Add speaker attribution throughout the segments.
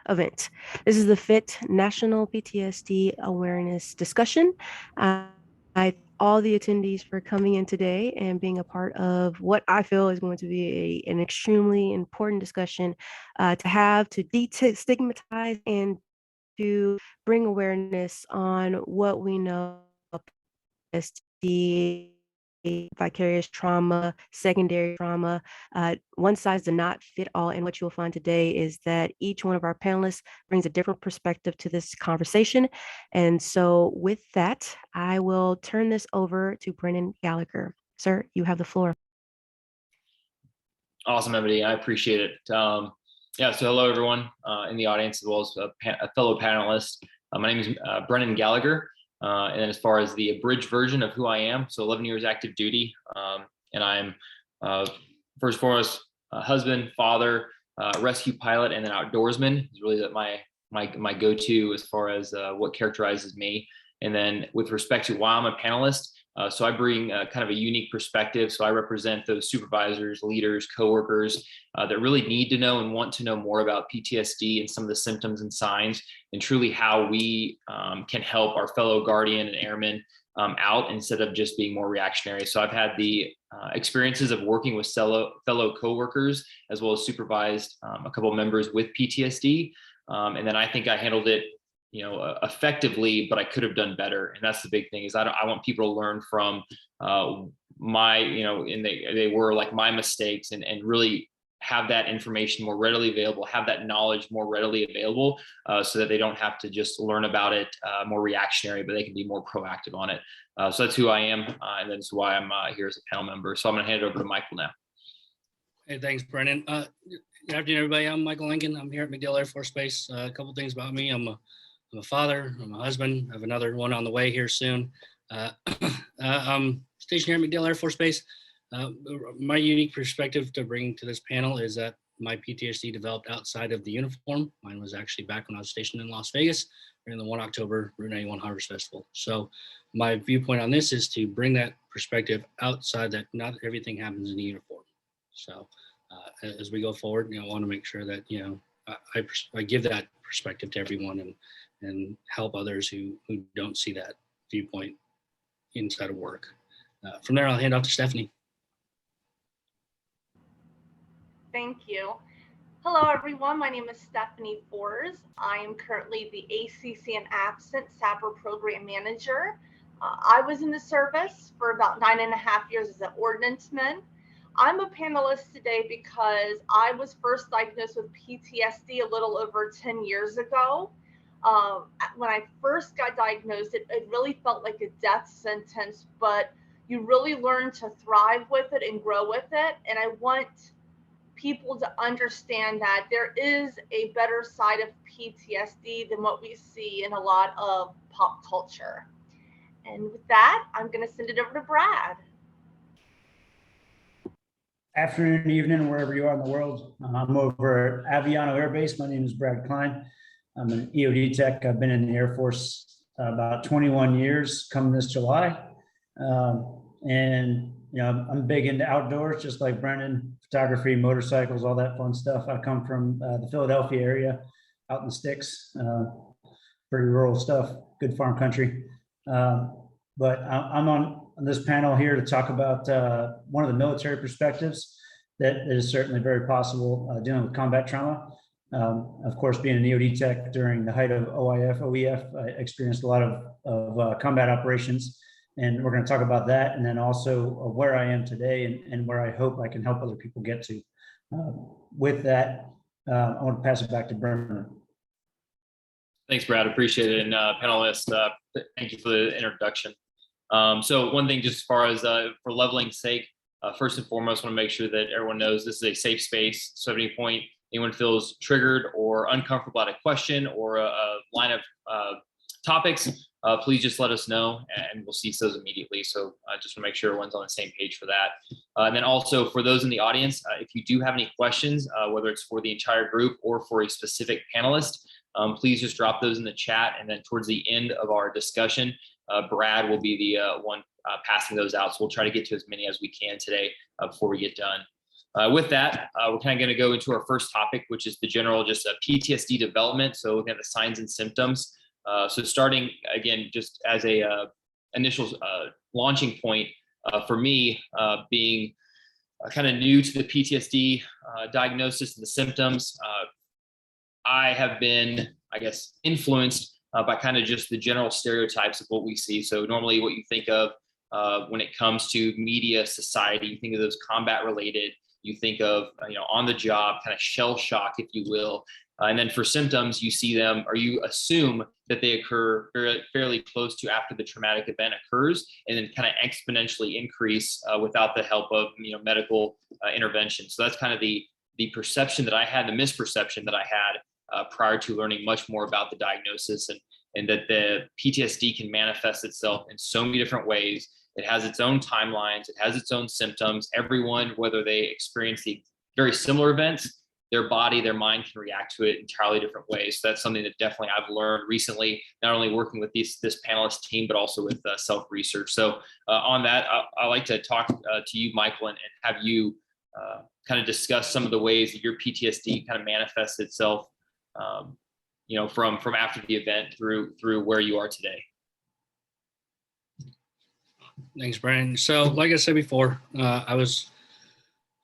Speaker 1: event. This is the FIT National PTSD Awareness Discussion. I all the attendees for coming in today and being a part of what I feel is going to be an extremely important discussion to have to destigmatize and to bring awareness on what we know of PTSD, vicarious trauma, secondary trauma. One size does not fit all. And what you'll find today is that each one of our panelists brings a different perspective to this conversation. And so with that, I will turn this over to Brennan Gallagher. Sir, you have the floor.
Speaker 2: Awesome, Emily. I appreciate it. Yeah, so hello, everyone in the audience, as well as a fellow panelist. My name is Brennan Gallagher. And then as far as the abridged version of who I am, so 11 years active duty. And I'm first and foremost husband, father, rescue pilot, and then outdoorsman is really my go-to as far as what characterizes me. And then with respect to why I'm a panelist, so I bring kind of a unique perspective. So I represent those supervisors, leaders, coworkers that really need to know and want to know more about PTSD and some of the symptoms and signs, and truly how we can help our fellow guardian and airmen out instead of just being more reactionary. So I've had the experiences of working with fellow coworkers, as well as supervised a couple of members with PTSD. And then I think I handled it effectively, but I could have done better. And that's the big thing is I want people to learn from my, and they were like my mistakes and really have that information more readily available, have that knowledge more readily available so that they don't have to just learn about it more reactionary, but they can be more proactive on it. So that's who I am. And that's why I'm here as a panel member. So I'm going to hand it over to Michael now.
Speaker 3: Hey, thanks, Brennan. Good afternoon, everybody. I'm Michael Lincoln. I'm here at MacDill Air Force Base. A couple things about me. I'm a father, I'm a husband, I have another one on the way here soon. I'm stationed here at MacDill Air Force Base. My unique perspective to bring to this panel is that my PTSD developed outside of the uniform. Mine was actually back when I was stationed in Las Vegas during the 1 October Route 91 Harvest Festival. So my viewpoint on this is to bring that perspective outside that not everything happens in the uniform. So as we go forward, I want to make sure that, I give that perspective to everyone and help others who don't see that viewpoint inside of work. From there, I'll hand off to Stephanie.
Speaker 4: Thank you. Hello, everyone. My name is Stephanie Fors. I am currently the ACC and Absent SAPR Program Manager. I was in the service for about 9.5 years as an ordnanceman. I'm a panelist today because I was first diagnosed with PTSD a little over 10 years ago. When I first got diagnosed, it really felt like a death sentence, but you really learn to thrive with it and grow with it. And I want people to understand that there is a better side of PTSD than what we see in a lot of pop culture. And with that, I'm going to send it over to Brad.
Speaker 5: Afternoon, evening, wherever you are in the world. I'm over at Aviano Air Base. My name is Brad Klein. I'm an EOD tech. I've been in the Air Force about 21 years, coming this July. And I'm big into outdoors, just like Brennan, photography, motorcycles, all that fun stuff. I come from the Philadelphia area, out in the sticks, pretty rural stuff, good farm country. But I'm on this panel here to talk about one of the military perspectives that is certainly very possible dealing with combat trauma. Of course, being an EOD tech during the height of OIF, OEF, I experienced a lot of combat operations, and we're going to talk about that, and then also where I am today and where I hope I can help other people get to. With that, I want to pass it back to Brennan.
Speaker 2: Thanks, Brad. Appreciate it. And panelists, thank you for the introduction. So one thing, just as far as for leveling's sake, first and foremost, I want to make sure that everyone knows this is a safe space. So at any point anyone feels triggered or uncomfortable at a question or a line of topics, please just let us know and we'll cease those immediately. So just want to make sure everyone's on the same page for that. And then also for those in the audience, if you do have any questions, whether it's for the entire group or for a specific panelist, please just drop those in the chat. And then towards the end of our discussion, Brad will be the one passing those out. So we'll try to get to as many as we can today before we get done. with that, we're kind of going to go into our first topic, which is the general just PTSD development. So looking at the signs and symptoms. So starting again, just as a initial launching point for me, being kind of new to the PTSD diagnosis and the symptoms, I have been, I guess, influenced by kind of just the general stereotypes of what we see. So normally what you think of when it comes to media, society, you think of those combat related, you think of, on the job, kind of shell shock, if you will. And then for symptoms, you see them, or you assume that they occur fairly close to after the traumatic event occurs, and then kind of exponentially increase without the help of medical intervention. So that's kind of the perception that I had, the misperception that I had prior to learning much more about the diagnosis, and that the PTSD can manifest itself in so many different ways. It has its own timelines, it has its own symptoms. Everyone, whether they experience the very similar events, their body, their mind can react to it entirely different ways. So that's something that definitely I've learned recently, not only working with this panelist team, but also with self-research. So on that, I like to talk to you, Michael, and have you kind of discuss some of the ways that your PTSD kind of manifests itself, from after the event through where you are today.
Speaker 3: Thanks, Brandon. So like I said before, I was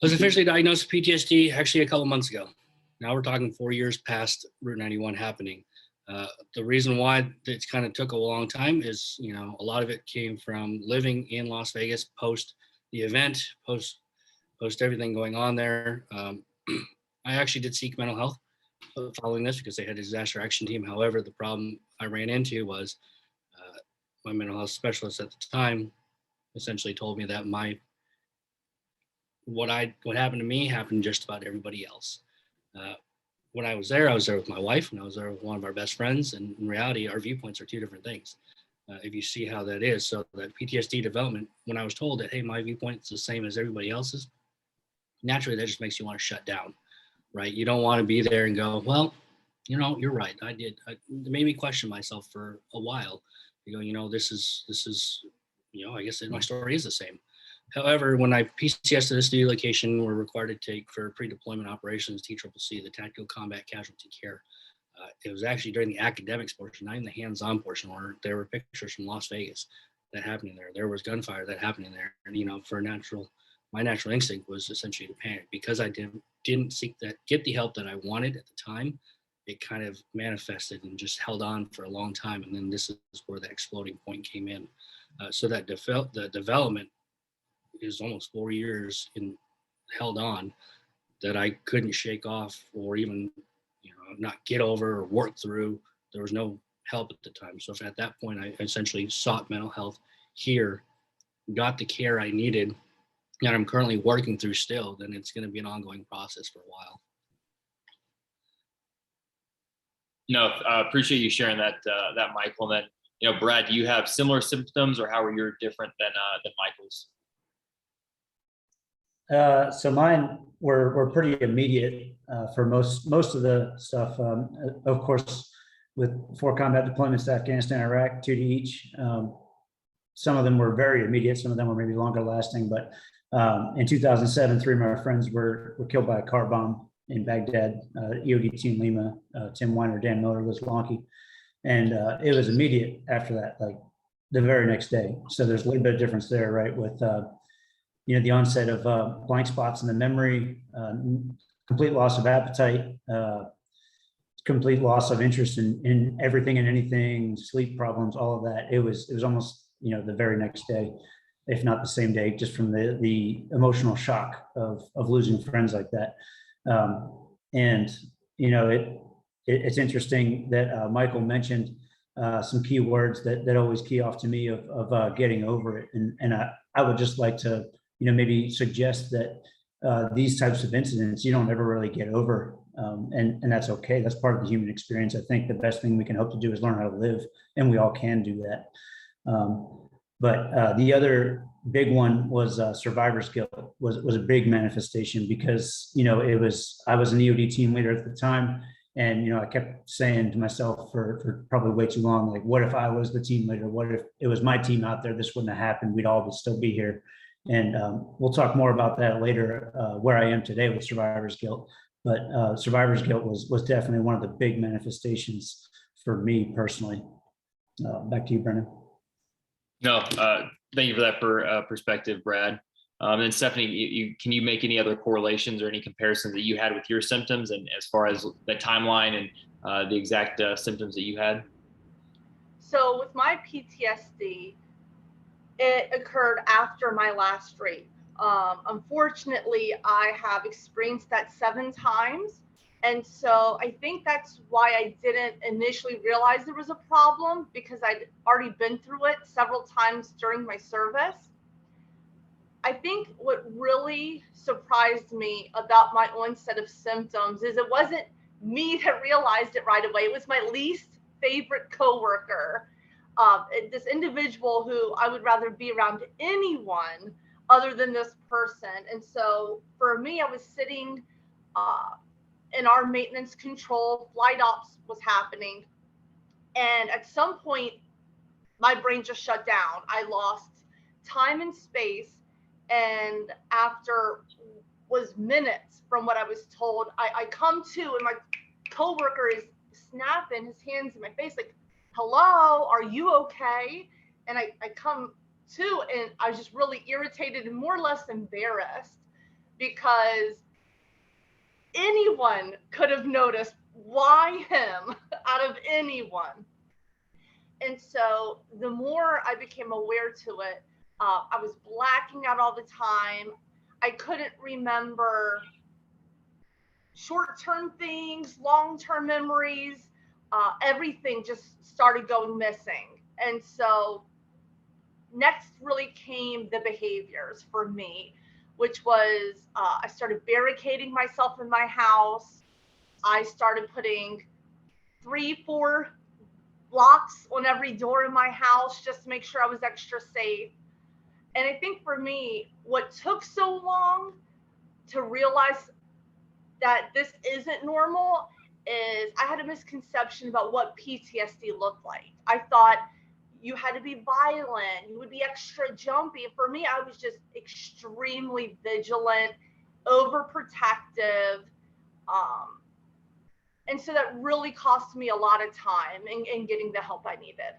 Speaker 3: officially diagnosed with PTSD actually a couple months ago. Now we're talking 4 years past Route 91 happening. The reason why it kind of took a long time is, a lot of it came from living in Las Vegas post the event, post everything going on there. I actually did seek mental health following this because they had a disaster action team. However, the problem I ran into was my mental health specialist at the time essentially told me that what happened to me happened to just about everybody else. When I was there with my wife, and I was there with one of our best friends. And in reality, our viewpoints are two different things. If you see how that is, so that PTSD development, when I was told that, hey, my viewpoint's the same as everybody else's, naturally that just makes you want to shut down, right? You don't want to be there and go, well, you're right. It made me question myself for a while. This is, I guess my story is the same. However, when I PCS to this new location, we're required to take for pre-deployment operations, TCCC, the Tactical Combat Casualty Care. It was actually during the academics portion, not in the hands-on portion, where there were pictures from Las Vegas that happening there. There was gunfire that happening there. And, my natural instinct was essentially to panic because I didn't get the help that I wanted at the time. It kind of manifested and just held on for a long time. And then this is where the exploding point came in. So that the development is almost 4 years held on that I couldn't shake off or even, not get over or work through. There was no help at the time. So at that point, I essentially sought mental health here, got the care I needed, and I'm currently working through still. Then it's going to be an ongoing process for a while.
Speaker 2: Appreciate you sharing that, Michael. And then, Brad, do you have similar symptoms, or how are you different than Michael's?
Speaker 5: So mine were pretty immediate for most of the stuff. Of course, with 4 combat deployments to Afghanistan, Iraq, 2 to each. Some of them were very immediate. Some of them were maybe longer lasting. But in 2007, 3 of my friends were killed by a car bomb in Baghdad. EOD Team Lima, Tim Weiner, Dan Miller, Liz Lonke. And it was immediate after that, like the very next day. So there's a little bit of difference there, right? With the onset of blank spots in the memory, complete loss of appetite, complete loss of interest in everything and anything, sleep problems, all of that. It was almost, the very next day, if not the same day, just from the emotional shock of losing friends like that. It's interesting that Michael mentioned some key words that always key off to me of getting over it. And I would just like to, maybe suggest that these types of incidents, you don't ever really get over. And that's okay. That's part of the human experience. I think the best thing we can hope to do is learn how to live, and we all can do that. But the other big one was survivor's guilt was a big manifestation because, I was an EOD team leader at the time. And, I kept saying to myself for probably way too long, like, what if I was the team leader? What if it was my team out there? This wouldn't have happened. We'd all still be here. And we'll talk more about that later, where I am today with survivor's guilt. But survivor's guilt was definitely one of the big manifestations for me personally. Back to you, Brennan.
Speaker 2: No, thank you for that perspective, Brad. And Stephanie, can you make any other correlations or any comparisons that you had with your symptoms, and as far as the timeline and the exact symptoms that you had?
Speaker 4: So with my PTSD, it occurred after my last rape. Unfortunately, I have experienced that 7 times. And so I think that's why I didn't initially realize there was a problem, because I'd already been through it several times during my service. I think what really surprised me about my onset of symptoms is it wasn't me that realized it right away. It was my least favorite coworker. This individual who I would rather be around anyone other than this person. And so for me, I was sitting in our maintenance control, flight ops was happening. And at some point, my brain just shut down. I lost time and space. And after was minutes from what I was told, I come to, and my coworker is snapping his hands in my face, like, hello, are you okay? And I come to, and I was just really irritated and more or less embarrassed, because anyone could have noticed. Why him out of anyone? And so the more I became aware to it, I was blacking out all the time. I couldn't remember short-term things, long-term memories. Everything just started going missing. And so next really came the behaviors for me, which was I started barricading myself in my house. I started putting 3-4 locks on every door in my house just to make sure I was extra safe. And I think for me, what took so long to realize that this isn't normal is I had a misconception about what PTSD looked like. I thought you had to be violent, you would be extra jumpy. And for me, I was just extremely vigilant, overprotective. And so that really cost me a lot of time in getting the help I needed.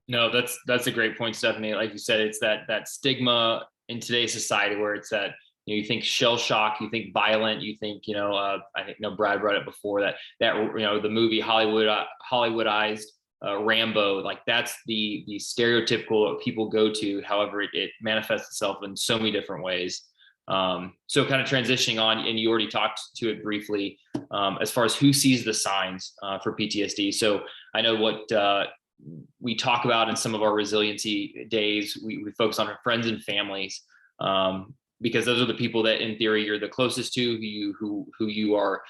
Speaker 2: No, that's a great point, Stephanie. Like you said, it's that stigma in today's society where it's that, you think shell shock, you think violent, you think, I think, Brad brought it before, that the movie Hollywoodized Rambo, like that's the stereotypical people go to. However, it manifests itself in so many different ways. So kind of transitioning on, and you already talked to it briefly, as far as who sees the signs for PTSD. So I know what we talk about in some of our resiliency days, we focus on our friends and families, because those are the people that in theory you're the closest to, who you are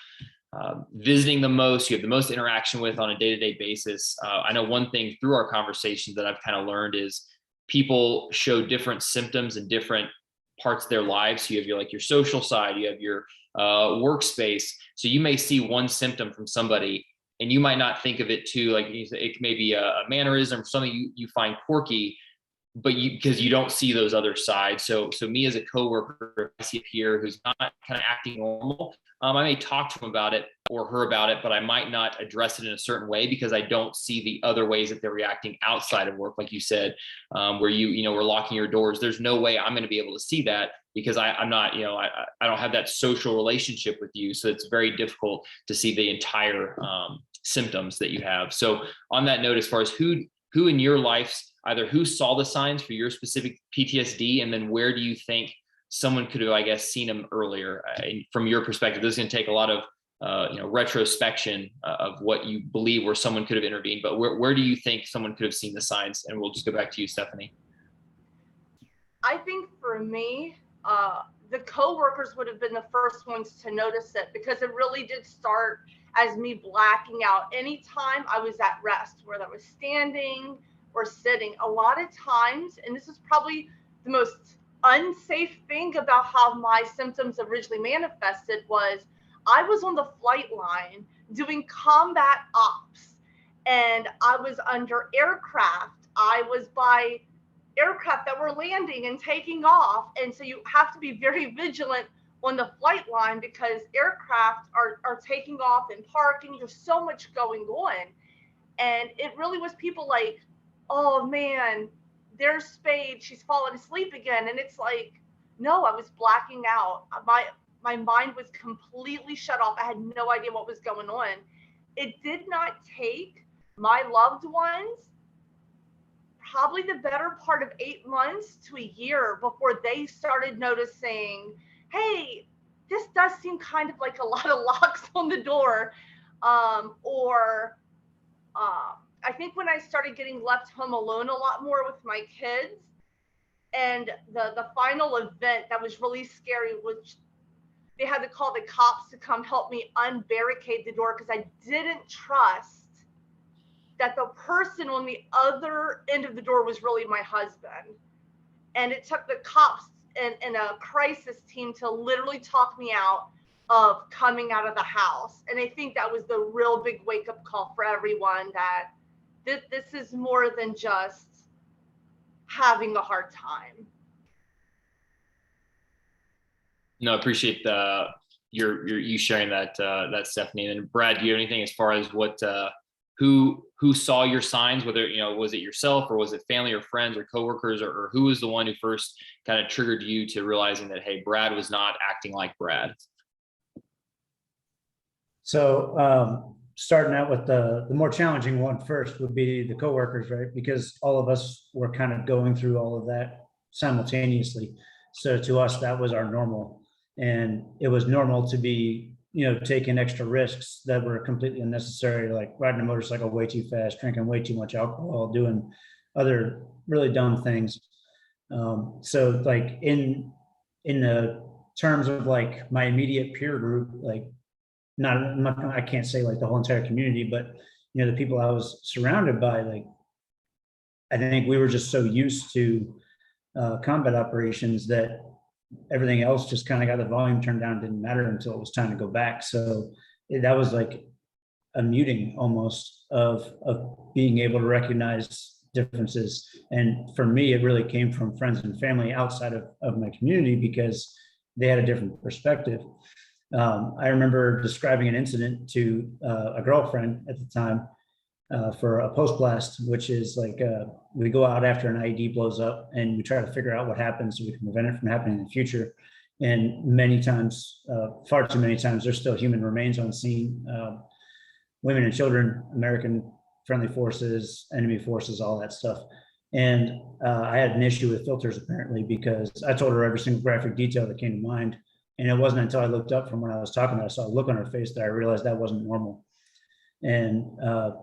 Speaker 2: visiting the most, you have the most interaction with on a day-to-day basis. I know one thing through our conversations that I've kind of learned is people show different symptoms in different parts of their lives. So you have your social side, you have your workspace. So you may see one symptom from somebody and you might not think of it too, like it may be a mannerism, something you find quirky, but because you don't see those other sides. So me as a coworker, I see a peer who's not kind of acting normal, I may talk to him about it or her about it, but I might not address it in a certain way because I don't see the other ways that they're reacting outside of work. Like you said, where we're locking your doors. There's no way I'm going to be able to see that because I'm not, I don't have that social relationship with you. So it's very difficult to see the entire symptoms that you have. So on that note, as far as who in your life, either who saw the signs for your specific PTSD, and then where do you think someone could have, I guess, seen them earlier? From your perspective, this is going to take a lot of retrospection of what you believe where someone could have intervened, but where do you think someone could have seen the signs? And we'll just go back to you, Stephanie.
Speaker 4: I think for me, the coworkers would have been the first ones to notice it, because it really did start as me blacking out anytime I was at rest, whether I was standing or sitting. A lot of times, and this is probably the most unsafe thing about how my symptoms originally manifested, was I was on the flight line doing combat ops, and I was under aircraft. I was by aircraft that were landing and taking off. And so you have to be very vigilant on the flight line because aircraft are taking off and parking. There's so much going on. And it really was people like, oh man, there's Spade, she's fallen asleep again. And it's like, no, I was blacking out. My mind was completely shut off. I had no idea what was going on. It did not take my loved ones probably the better part of 8 months to a year before they started noticing, hey, this does seem kind of like a lot of locks on the door. Or I think when I started getting left home alone a lot more with my kids, and the final event that was really scary was they had to call the cops to come help me unbarricade the door because I didn't trust that the person on the other end of the door was really my husband. And it took the cops and a crisis team to literally talk me out of coming out of the house. And I think that was the real big wake up call for everyone that this is more than just having a hard time.
Speaker 2: No, I appreciate you sharing that, Stephanie. And Brad, do you have anything as far as what who saw your signs? Whether was it yourself or was it family or friends or coworkers, or who was the one who first kind of triggered you to realizing that, hey, Brad was not acting like Brad?
Speaker 5: So starting out with the more challenging one first would be the coworkers, right? Because all of us were kind of going through all of that simultaneously. So to us, that was our normal. And it was normal to be, taking extra risks that were completely unnecessary, like riding a motorcycle way too fast, drinking way too much alcohol, doing other really dumb things. So like in the terms of like my immediate peer group, like I can't say like the whole entire community, but the people I was surrounded by, like, I think we were just so used to combat operations that everything else just kind of got the volume turned down, didn't matter until it was time to go back. So that was like a muting almost of being able to recognize differences. And for me, it really came from friends and family outside of my community because they had a different perspective. I remember describing an incident to a girlfriend at the time for a post blast, which is like we go out after an IED blows up and we try to figure out what happens so we can prevent it from happening in the future. And many times, far too many times, there's still human remains on scene, women and children, American friendly forces, enemy forces, all that stuff. And I had an issue with filters apparently because I told her every single graphic detail that came to mind. And it wasn't until I looked up from when I was talking that I saw a look on her face that I realized that wasn't normal. And I'm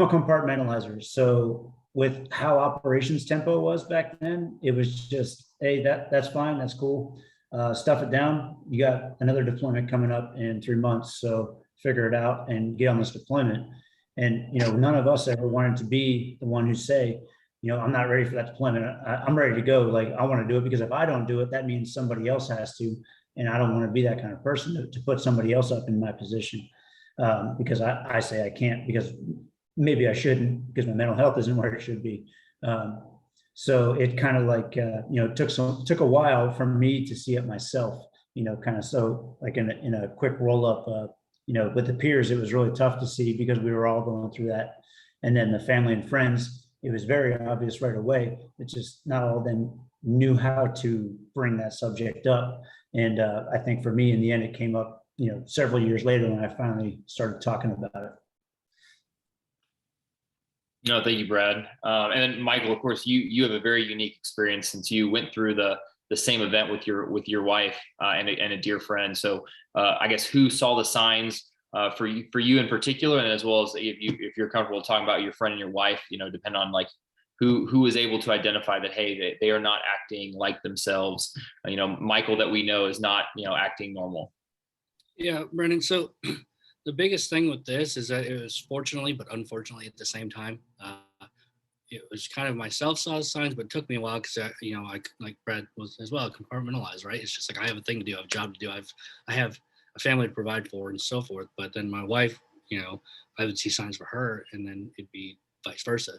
Speaker 5: a compartmentalizer. So with how operations tempo was back then, it was just, hey, that's fine, that's cool. Stuff it down. You got another deployment coming up in 3 months, so figure it out and get on this deployment. And none of us ever wanted to be the one who say, I'm not ready for that deployment. I'm ready to go. Like, I want to do it because if I don't do it, that means somebody else has to. And I don't want to be that kind of person to put somebody else up in my position. Because I say I can't because maybe I shouldn't because my mental health isn't where it should be. So it kind of like, took a while for me to see it myself, kind of. So like in a quick roll up, with the peers, it was really tough to see because we were all going through that. And then the family and friends, it was very obvious right away. It's just not all of them knew how to bring that subject up. And I think for me, in the end, it came up, several years later when I finally started talking about it.
Speaker 2: No, thank you, Brad. And then Michael, of course, you have a very unique experience since you went through the same event with your wife and a dear friend. So I guess who saw the signs for you in particular, and as well as if you're comfortable talking about your friend and your wife, depend on like who was able to identify that, hey, they are not acting like themselves. Michael that we know is not acting normal.
Speaker 3: Yeah, Brennan. So the biggest thing with this is that it was fortunately, but unfortunately at the same time, it was kind of myself saw the signs, but it took me a while because, I like Brad was as well, compartmentalized, right? It's just like, I have a thing to do, I have a job to do. I have a family to provide for and so forth. But then my wife, I would see signs for her and then it'd be vice versa.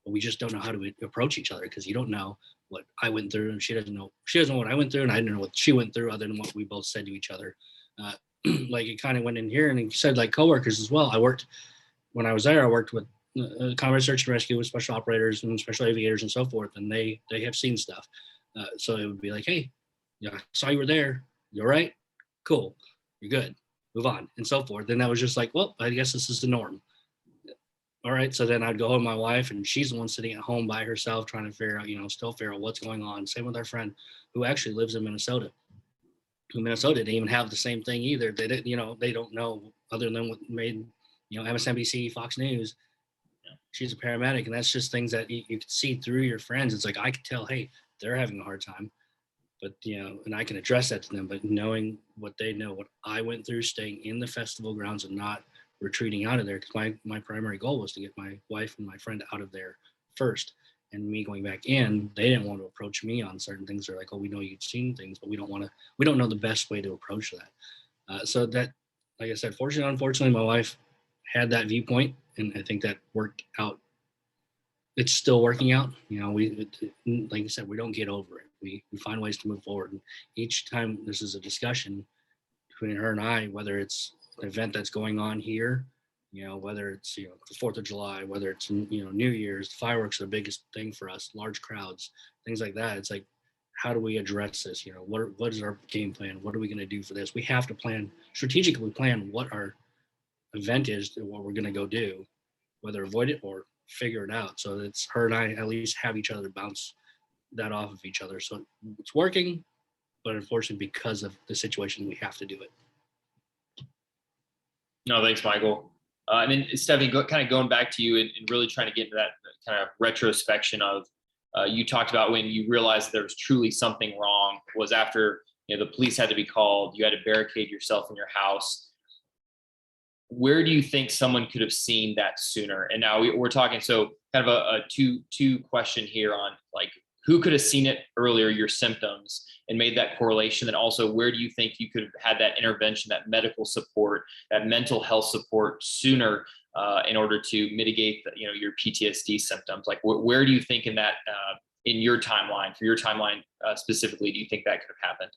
Speaker 3: But we just don't know how to approach each other, because you don't know what I went through, and she doesn't know what I went through, and I didn't know what she went through, other than what we both said to each other. Like it kind of went in here, and he said like coworkers as well. When I was there, I worked with combat search and rescue with special operators and special aviators and so forth, and they have seen stuff. So it would be like, hey, yeah, I saw you were there. You all right? Cool. You're good. Move on, and so forth. And that was just like, well, I guess this is the norm. All right. So then I'd go home with my wife, and she's the one sitting at home by herself trying to figure out, still figure out what's going on. Same with our friend who actually lives in Minnesota. Minnesota didn't even have the same thing either. They didn't, they don't know, other than what made, MSNBC, Fox News. She's a paramedic, and that's just things that you can see through your friends. It's like, I could tell, hey, they're having a hard time, but, and I can address that to them, but knowing what they know, what I went through, staying in the festival grounds and not retreating out of there, because my primary goal was to get my wife and my friend out of there first. And me going back in, they didn't want to approach me on certain things. They're like, oh, we know you've seen things, but we don't know the best way to approach that. So that, like I said, fortunately, unfortunately, my wife had that viewpoint, and I think that worked out. It's still working out. Like you said, we don't get over it. We find ways to move forward. And each time this is a discussion between her and I, whether it's an event that's going on here, whether it's, the 4th of July, whether it's, New Year's, fireworks are the biggest thing for us, large crowds, things like that. It's like, how do we address this? What is our game plan? What are we going to do for this? We have to strategically plan what our event is and what we're going to go do, whether avoid it or figure it out. So it's her and I at least have each other bounce that off of each other. So it's working, but unfortunately, because of the situation, we have to do it.
Speaker 2: No, thanks, Michael. And then Stephanie, kind of going back to you and really trying to get into that kind of retrospection of, you talked about when you realized there was truly something wrong was after, the police had to be called, you had to barricade yourself in your house. Where do you think someone could have seen that sooner? And now we're talking, so kind of a two question here on like, who could have seen it earlier, your symptoms, and made that correlation? And also, where do you think you could have had that intervention, that medical support, that mental health support sooner in order to mitigate your PTSD symptoms? Like, where do you think in that, in your timeline, for your timeline specifically, do you think that could have happened?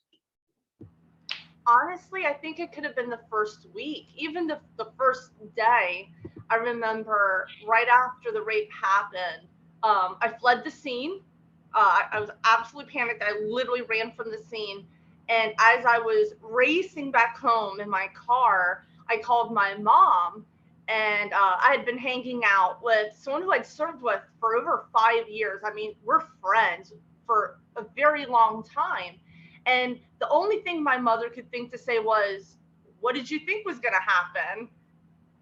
Speaker 4: Honestly, I think it could have been the first week, even the first day. I remember right after the rape happened, I fled the scene. I was absolutely panicked. I literally ran from the scene. And as I was racing back home in my car, I called my mom, and I had been hanging out with someone who I'd served with for over 5 years. I mean, we're friends for a very long time. And the only thing my mother could think to say was, what did you think was going to happen?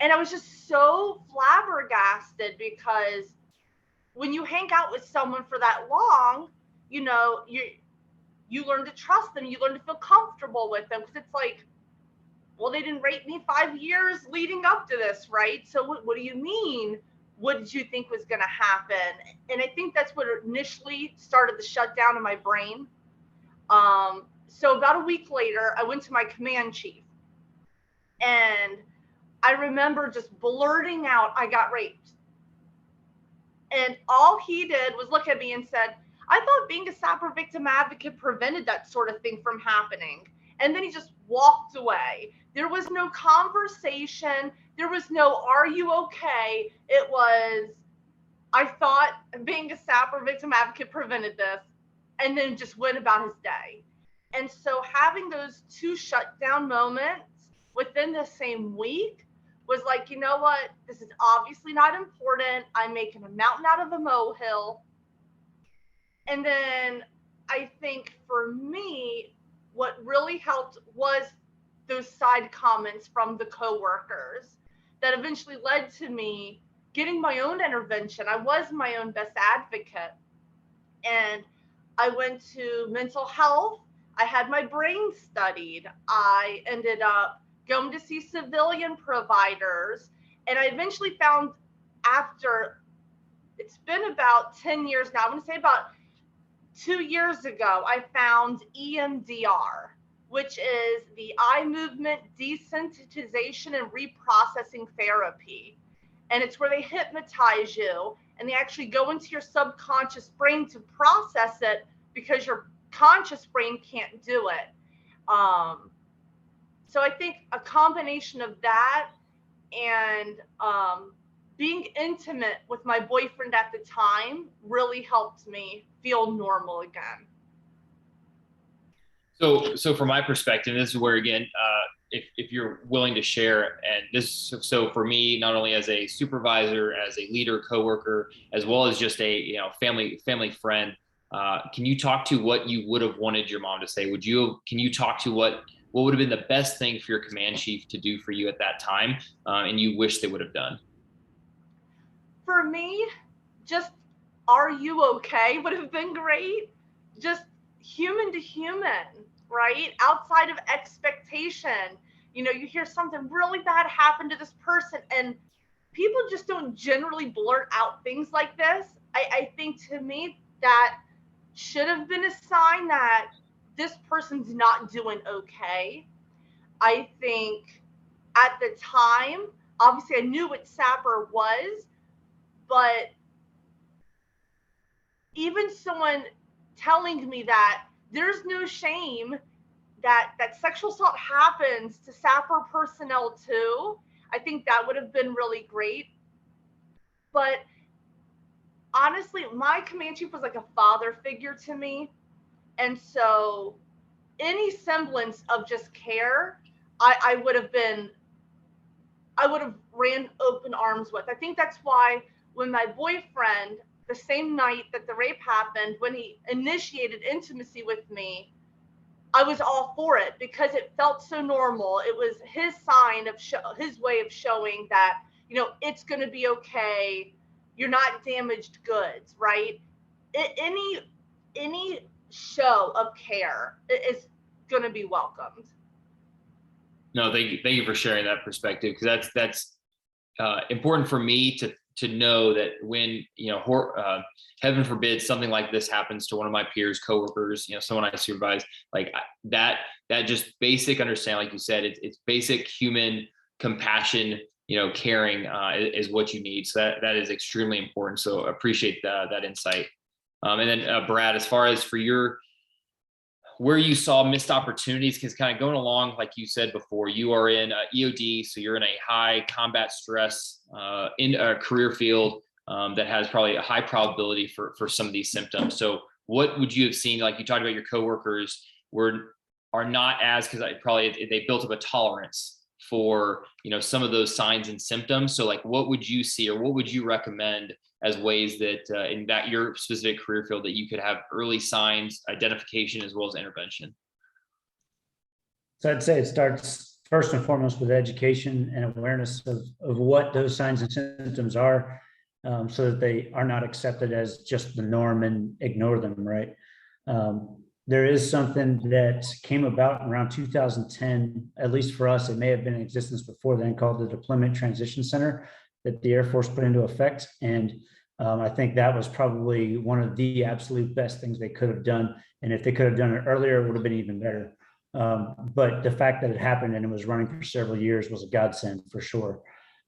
Speaker 4: And I was just so flabbergasted, because when you hang out with someone for that long, you learn to trust them. You learn to feel comfortable with them, because it's like, well, they didn't rape me 5 years leading up to this, right? So what do you mean? What did you think was going to happen? And I think that's what initially started the shutdown in my brain. So about a week later, I went to my command chief, and I remember just blurting out, I got raped. And all he did was look at me and said, I thought being a SAPR victim advocate prevented that sort of thing from happening. And then he just walked away. There was no conversation. There was no, are you okay? It was, I thought being a SAPR victim advocate prevented this, and then just went about his day. And so having those two shutdown moments within the same week was like, you know what? This is obviously not important. I'm making a mountain out of a molehill. And then I think for me, what really helped was those side comments from the coworkers that eventually led to me getting my own intervention. I was my own best advocate. And I went to mental health. I had my brain studied. I ended up going to see civilian providers. And I eventually found, after, it's been about 10 years now, I'm going to say about 2 years ago, I found EMDR, which is the eye movement desensitization and reprocessing therapy. and it's where they hypnotize you and they actually go into your subconscious brain to process it because your conscious brain can't do it. So I think a combination of that and being intimate with my boyfriend at the time really helped me feel normal again.
Speaker 2: So from my perspective, this is where, again, if you're willing to share, and this, so for me, not only as a supervisor, as a leader, coworker, as well as just a family friend, can you talk to what you would have wanted your mom to say? Can you talk to what would have been the best thing for your command chief to do for you at that time, and you wish they would have done?
Speaker 4: For me, just "Are you okay?" would have been great. Just human to human, right? Outside of expectation. You hear something really bad happen to this person, and people just don't generally blurt out things like this. I think to me that should have been a sign that this person's not doing okay. I think at the time, obviously I knew what SAPR was, but even someone telling me that there's no shame, that sexual assault happens to SAPR personnel too, I think that would have been really great. But honestly, my command chief was like a father figure to me. And so any semblance of just care, I would have ran open arms with. I think that's why when my boyfriend, the same night that the rape happened, when he initiated intimacy with me, I was all for it because it felt so normal. It was his sign of his way of showing that, it's going to be okay. You're not damaged goods, right? Any show of care is going to be welcomed.
Speaker 2: No, thank you for sharing that perspective, because that's important for me to know that when heaven forbid something like this happens to one of my peers, coworkers, someone I supervise, like that just basic understanding, like you said, it's basic human compassion, caring is what you need. So that is extremely important. So appreciate that insight. And then Brad, as far as for where you saw missed opportunities, because kind of going along, like you said before, you are in EOD, so you're in a high combat stress in a career field that has probably a high probability for some of these symptoms. So what would you have seen? Like you talked about your coworkers are not as, because they built up a tolerance for some of those signs and symptoms. So like what would you see, or what would you recommend as ways that in that your specific career field that you could have early signs, identification, as well as intervention?
Speaker 5: So I'd say it starts first and foremost with education and awareness of what those signs and symptoms are, so that they are not accepted as just the norm and ignore them, right? There is something that came about around 2010, at least for us, it may have been in existence before then, called the Deployment Transition Center that the Air Force put into effect. And I think that was probably one of the absolute best things they could have done. And if they could have done it earlier, it would have been even better. But the fact that it happened and it was running for several years was a godsend for sure.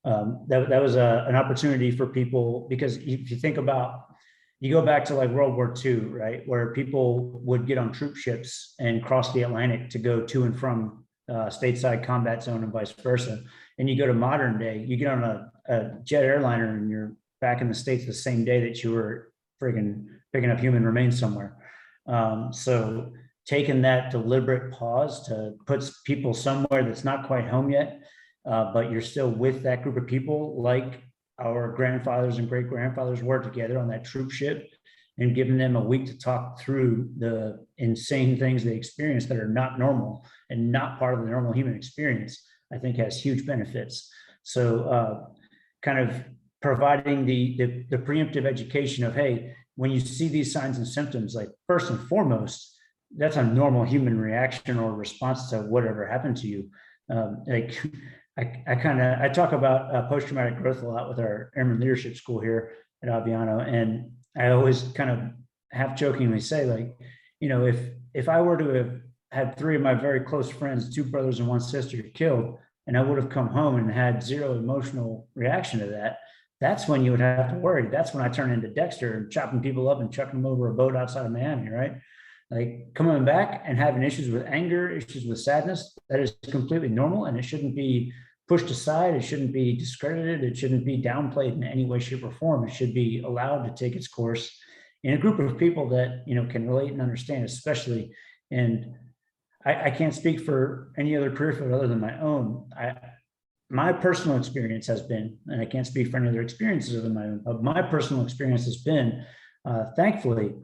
Speaker 5: That was an opportunity for people, because if you think about, you go back to like World War II, right, where people would get on troop ships and cross the Atlantic to go to and from stateside combat zone and vice versa. And you go to modern day, you get on a jet airliner and you're back in the States the same day that you were friggin' picking up human remains somewhere. So taking that deliberate pause to put people somewhere that's not quite home yet, but you're still with that group of people, like our grandfathers and great grandfathers were together on that troop ship, and giving them a week to talk through the insane things they experience that are not normal and not part of the normal human experience, I think has huge benefits. So kind of providing the preemptive education of, hey, when you see these signs and symptoms, like first and foremost, that's a normal human reaction or response to whatever happened to you. Like I talk about post-traumatic growth a lot with our Airman Leadership School here at Aviano, and I always kind of half jokingly say, like, if I were to have had 3 of my very close friends, 2 brothers and 1 sister, killed, and I would have come home and had zero emotional reaction to that, that's when you would have to worry. That's when I turn into Dexter and chopping people up and chucking them over a boat outside of Miami, right? Like coming back and having issues with anger, issues with sadness, that is completely normal, and it shouldn't be pushed aside. It shouldn't be discredited. It shouldn't be downplayed in any way, shape, or form. It should be allowed to take its course in a group of people that, you know, can relate and understand, especially. And I can't speak for any other career field other than my own. My personal experience has been, and I can't speak for any other experiences other than my own, but my personal experience has been, thankfully,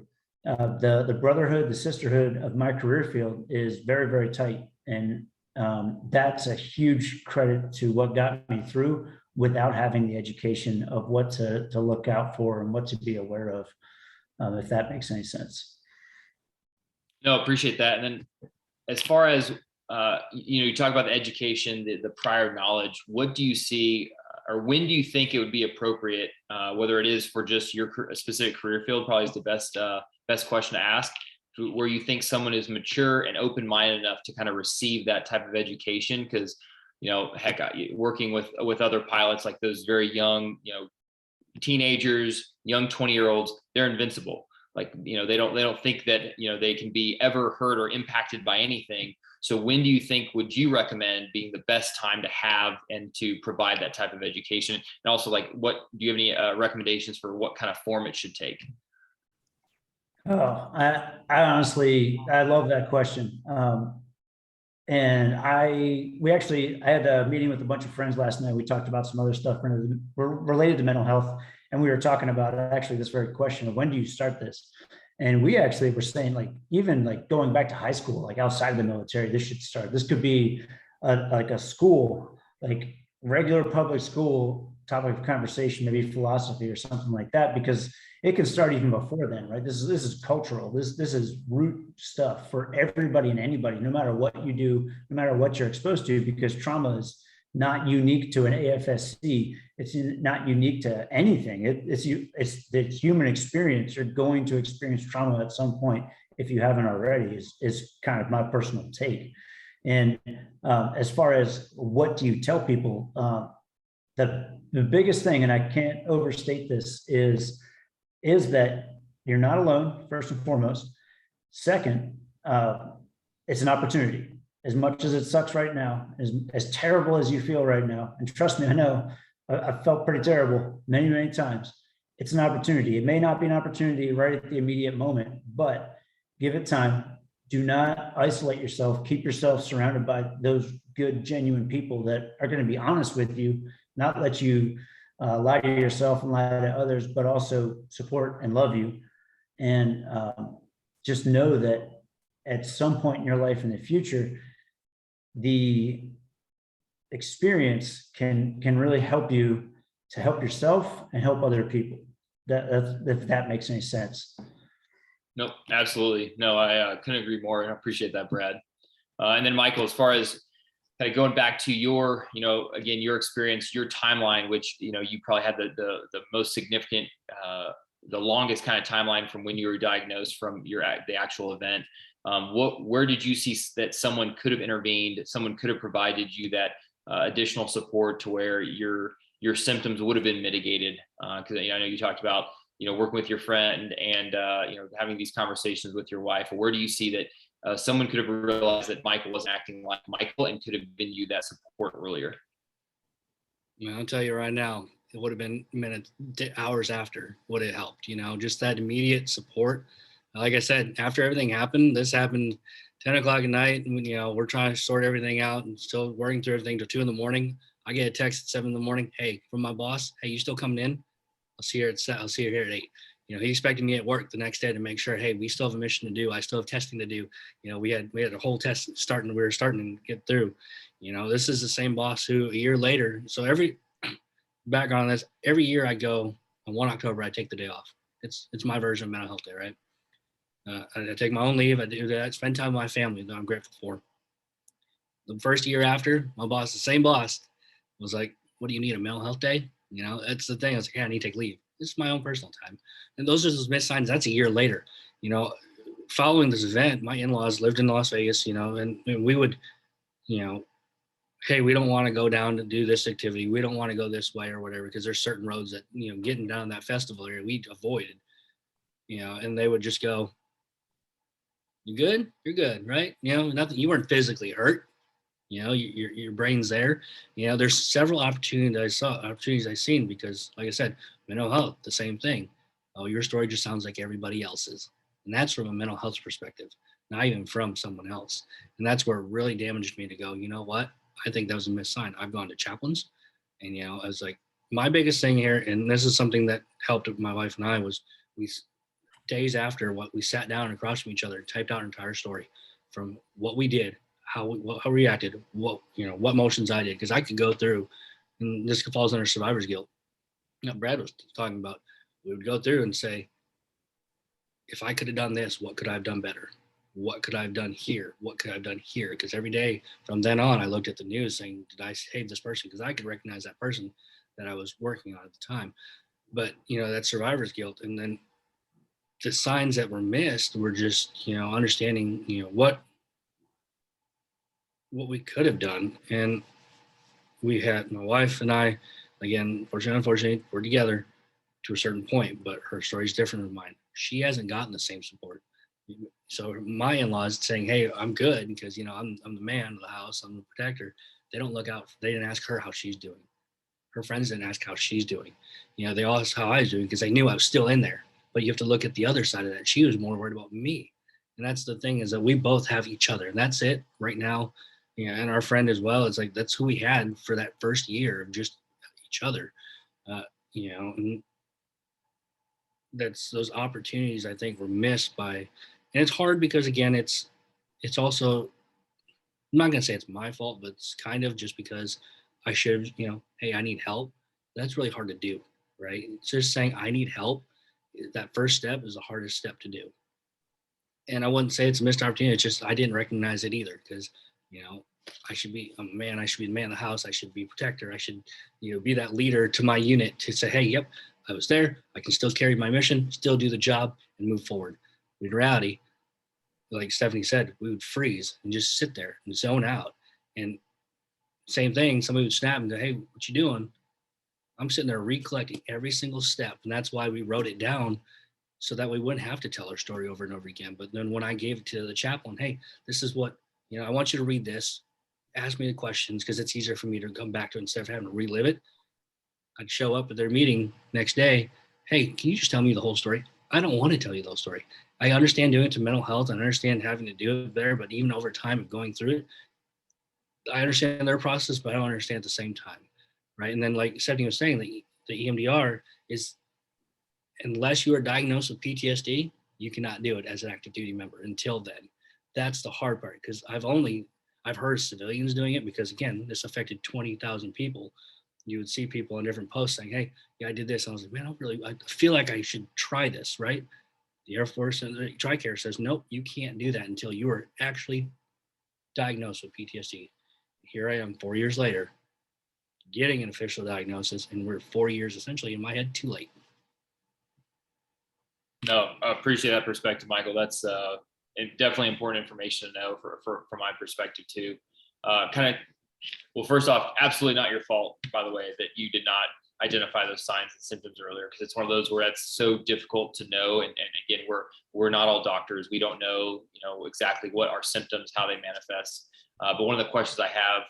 Speaker 5: the brotherhood, the sisterhood of my career field is very, very tight. And that's a huge credit to what got me through without having the education of what to look out for and what to be aware of, if that makes any sense.
Speaker 2: No, appreciate that. And then as far as, you talk about the education, the prior knowledge, what do you see, or when do you think it would be appropriate, whether it is for just your specific career field, probably is the best question to ask, where you think someone is mature and open-minded enough to kind of receive that type of education? Because, heck, working with other pilots, like those very young, teenagers, young 20-year-olds, they're invincible. Like, they don't think that, they can be ever hurt or impacted by anything. So when do you think, would you recommend being the best time to have and to provide that type of education? And also, like, what do you have any recommendations for what kind of form it should take?
Speaker 5: Oh, I honestly, I love that question. And I had a meeting with a bunch of friends last night. We talked about some other stuff related to mental health. And we were talking about actually this very question of when do you start this? And we actually were saying, like, even like going back to high school, like outside of the military, this should start. This could be like a school, like regular public school topic of conversation, maybe philosophy or something like that, because it can start even before then, right? This is cultural. This is root stuff for everybody and anybody, no matter what you do, no matter what you're exposed to, because trauma is not unique to an AFSC. It's not unique to anything. It's the human experience. You're going to experience trauma at some point if you haven't already. Is kind of my personal take. And as far as what do you tell people, the biggest thing, and I can't overstate this, is that you're not alone, first and foremost. Second, it's an opportunity. As much as it sucks right now, as terrible as you feel right now, and trust me, I know, I've felt pretty terrible many, many times. It's an opportunity. It may not be an opportunity right at the immediate moment, but give it time. Do not isolate yourself. Keep yourself surrounded by those good, genuine people that are going to be honest with you, not let you lie to yourself and lie to others, but also support and love you. And just know that at some point in your life in the future, the experience can really help you to help yourself and help other people. If that makes any sense.
Speaker 2: Nope, absolutely. No, I couldn't agree more. And I appreciate that, Brad. And then Michael, as far as kind of going back to your, again, your experience, your timeline, which, you probably had the most significant, the longest kind of timeline from when you were diagnosed from the actual event. Where did you see that someone could have intervened, someone could have provided you that additional support to where your symptoms would have been mitigated? Because I know you talked about working with your friend and having these conversations with your wife. Where do you see that someone could have realized that Michael was acting like Michael and could have been you that support earlier?
Speaker 3: I'll tell you right now, it would have been minutes, hours after would have helped. Just that immediate support. Like I said, after everything happened, this happened 10 o'clock at night, and we're trying to sort everything out and still working through everything till 2 a.m. I get a text at 7 a.m. Hey, from my boss. Hey, you still coming in? I'll see you here at 8. He expected me at work the next day to make sure, hey, we still have a mission to do. I still have testing to do. We had a whole test we were starting to get through. This is the same boss who a year later. So back on this, every year I go on 1 October, I take the day off. It's my version of mental health day, right? I take my own leave. I do that. I spend time with my family that I'm grateful for. The first year after, my boss, the same boss, was like, what do you need, a mental health day? That's the thing. I was like, yeah, I need to take leave. This is my own personal time. And those are those missed signs. That's a year later. Following this event, my in-laws lived in Las Vegas, and we would, hey, we don't want to go down to do this activity. We don't want to go this way or whatever, because there's certain roads that, getting down that festival area, we avoided, and they would just go, you good? You're good, right? Nothing, you weren't physically hurt. Your brain's there. There's several opportunities I seen because, like I said, mental health, the same thing. Oh, your story just sounds like everybody else's. And that's from a mental health perspective, not even from someone else. And that's where it really damaged me to go, you know what? I think that was a missed sign. I've gone to chaplains and, I was like, my biggest thing here, and this is something that helped my wife and I, was we days after what we sat down across from each other and typed out our entire story from what we did, how we reacted, what motions I did, because I could go through, and this falls under survivor's guilt. Brad was talking about, we would go through and say, if I could have done this, what could I have done better? What could I have done here? What could I have done here? Because every day from then on, I looked at the news saying, did I save this person? Because I could recognize that person that I was working on at the time. But, that survivor's guilt. And then the signs that were missed were just, understanding, what we could have done. And we had, my wife and I, again, unfortunately, we're together to a certain point, but her story is different than mine. She hasn't gotten the same support. So my in-laws saying, hey, I'm good because, I'm the man of the house, I'm the protector. They don't look out. They didn't ask her how she's doing. Her friends didn't ask how she's doing. They all asked how I was doing because they knew I was still in there. But you have to look at the other side of that. She was more worried about me. And that's the thing, is that we both have each other. And that's it right now. And our friend as well. It's like, that's who we had for that first year of just each other. And that's those opportunities I think were missed by, and it's hard because, again, it's also, I'm not going to say it's my fault, but it's kind of just because I should have, hey, I need help. That's really hard to do, right? It's just saying I need help. That first step is the hardest step to do. And I wouldn't say it's a missed opportunity. It's just I didn't recognize it either because, I should be a man. I should be the man of the house. I should be a protector. I should, be that leader to my unit to say, hey, yep, I was there. I can still carry my mission, still do the job, and move forward. In reality, like Stephanie said, we would freeze and just sit there and zone out. And same thing, somebody would snap and go, hey, what you doing? I'm sitting there recollecting every single step. And that's why we wrote it down, so that we wouldn't have to tell our story over and over again. But then when I gave it to the chaplain, hey, this is what, I want you to read this, ask me the questions, because it's easier for me to come back to it instead of having to relive it. I'd show up at their meeting next day. Hey, can you just tell me the whole story? I don't want to tell you the whole story. I understand doing it to mental health. I understand having to do it there, but even over time of going through it, I understand their process, but I don't understand at the same time, right? And then, like Stephanie was saying, the EMDR is, unless you are diagnosed with PTSD, you cannot do it as an active duty member until then. That's the hard part, because I've heard civilians doing it, because again, this affected 20,000 people. You would see people on different posts saying, hey, yeah, I did this. I was like, man, I feel like I should try this, right? The Air Force and the TRICARE says, nope, you can't do that until you are actually diagnosed with PTSD. Here I am 4 years later, getting an official diagnosis, and we're 4 years essentially in my head too late.
Speaker 2: No, I appreciate that perspective, Michael. That's definitely important information to know from my perspective too. Well, first off, absolutely not your fault, by the way, that you did not identify those signs and symptoms earlier, because it's one of those where that's so difficult to know. And again, we're not all doctors. We don't know, exactly what our symptoms, how they manifest. But one of the questions I have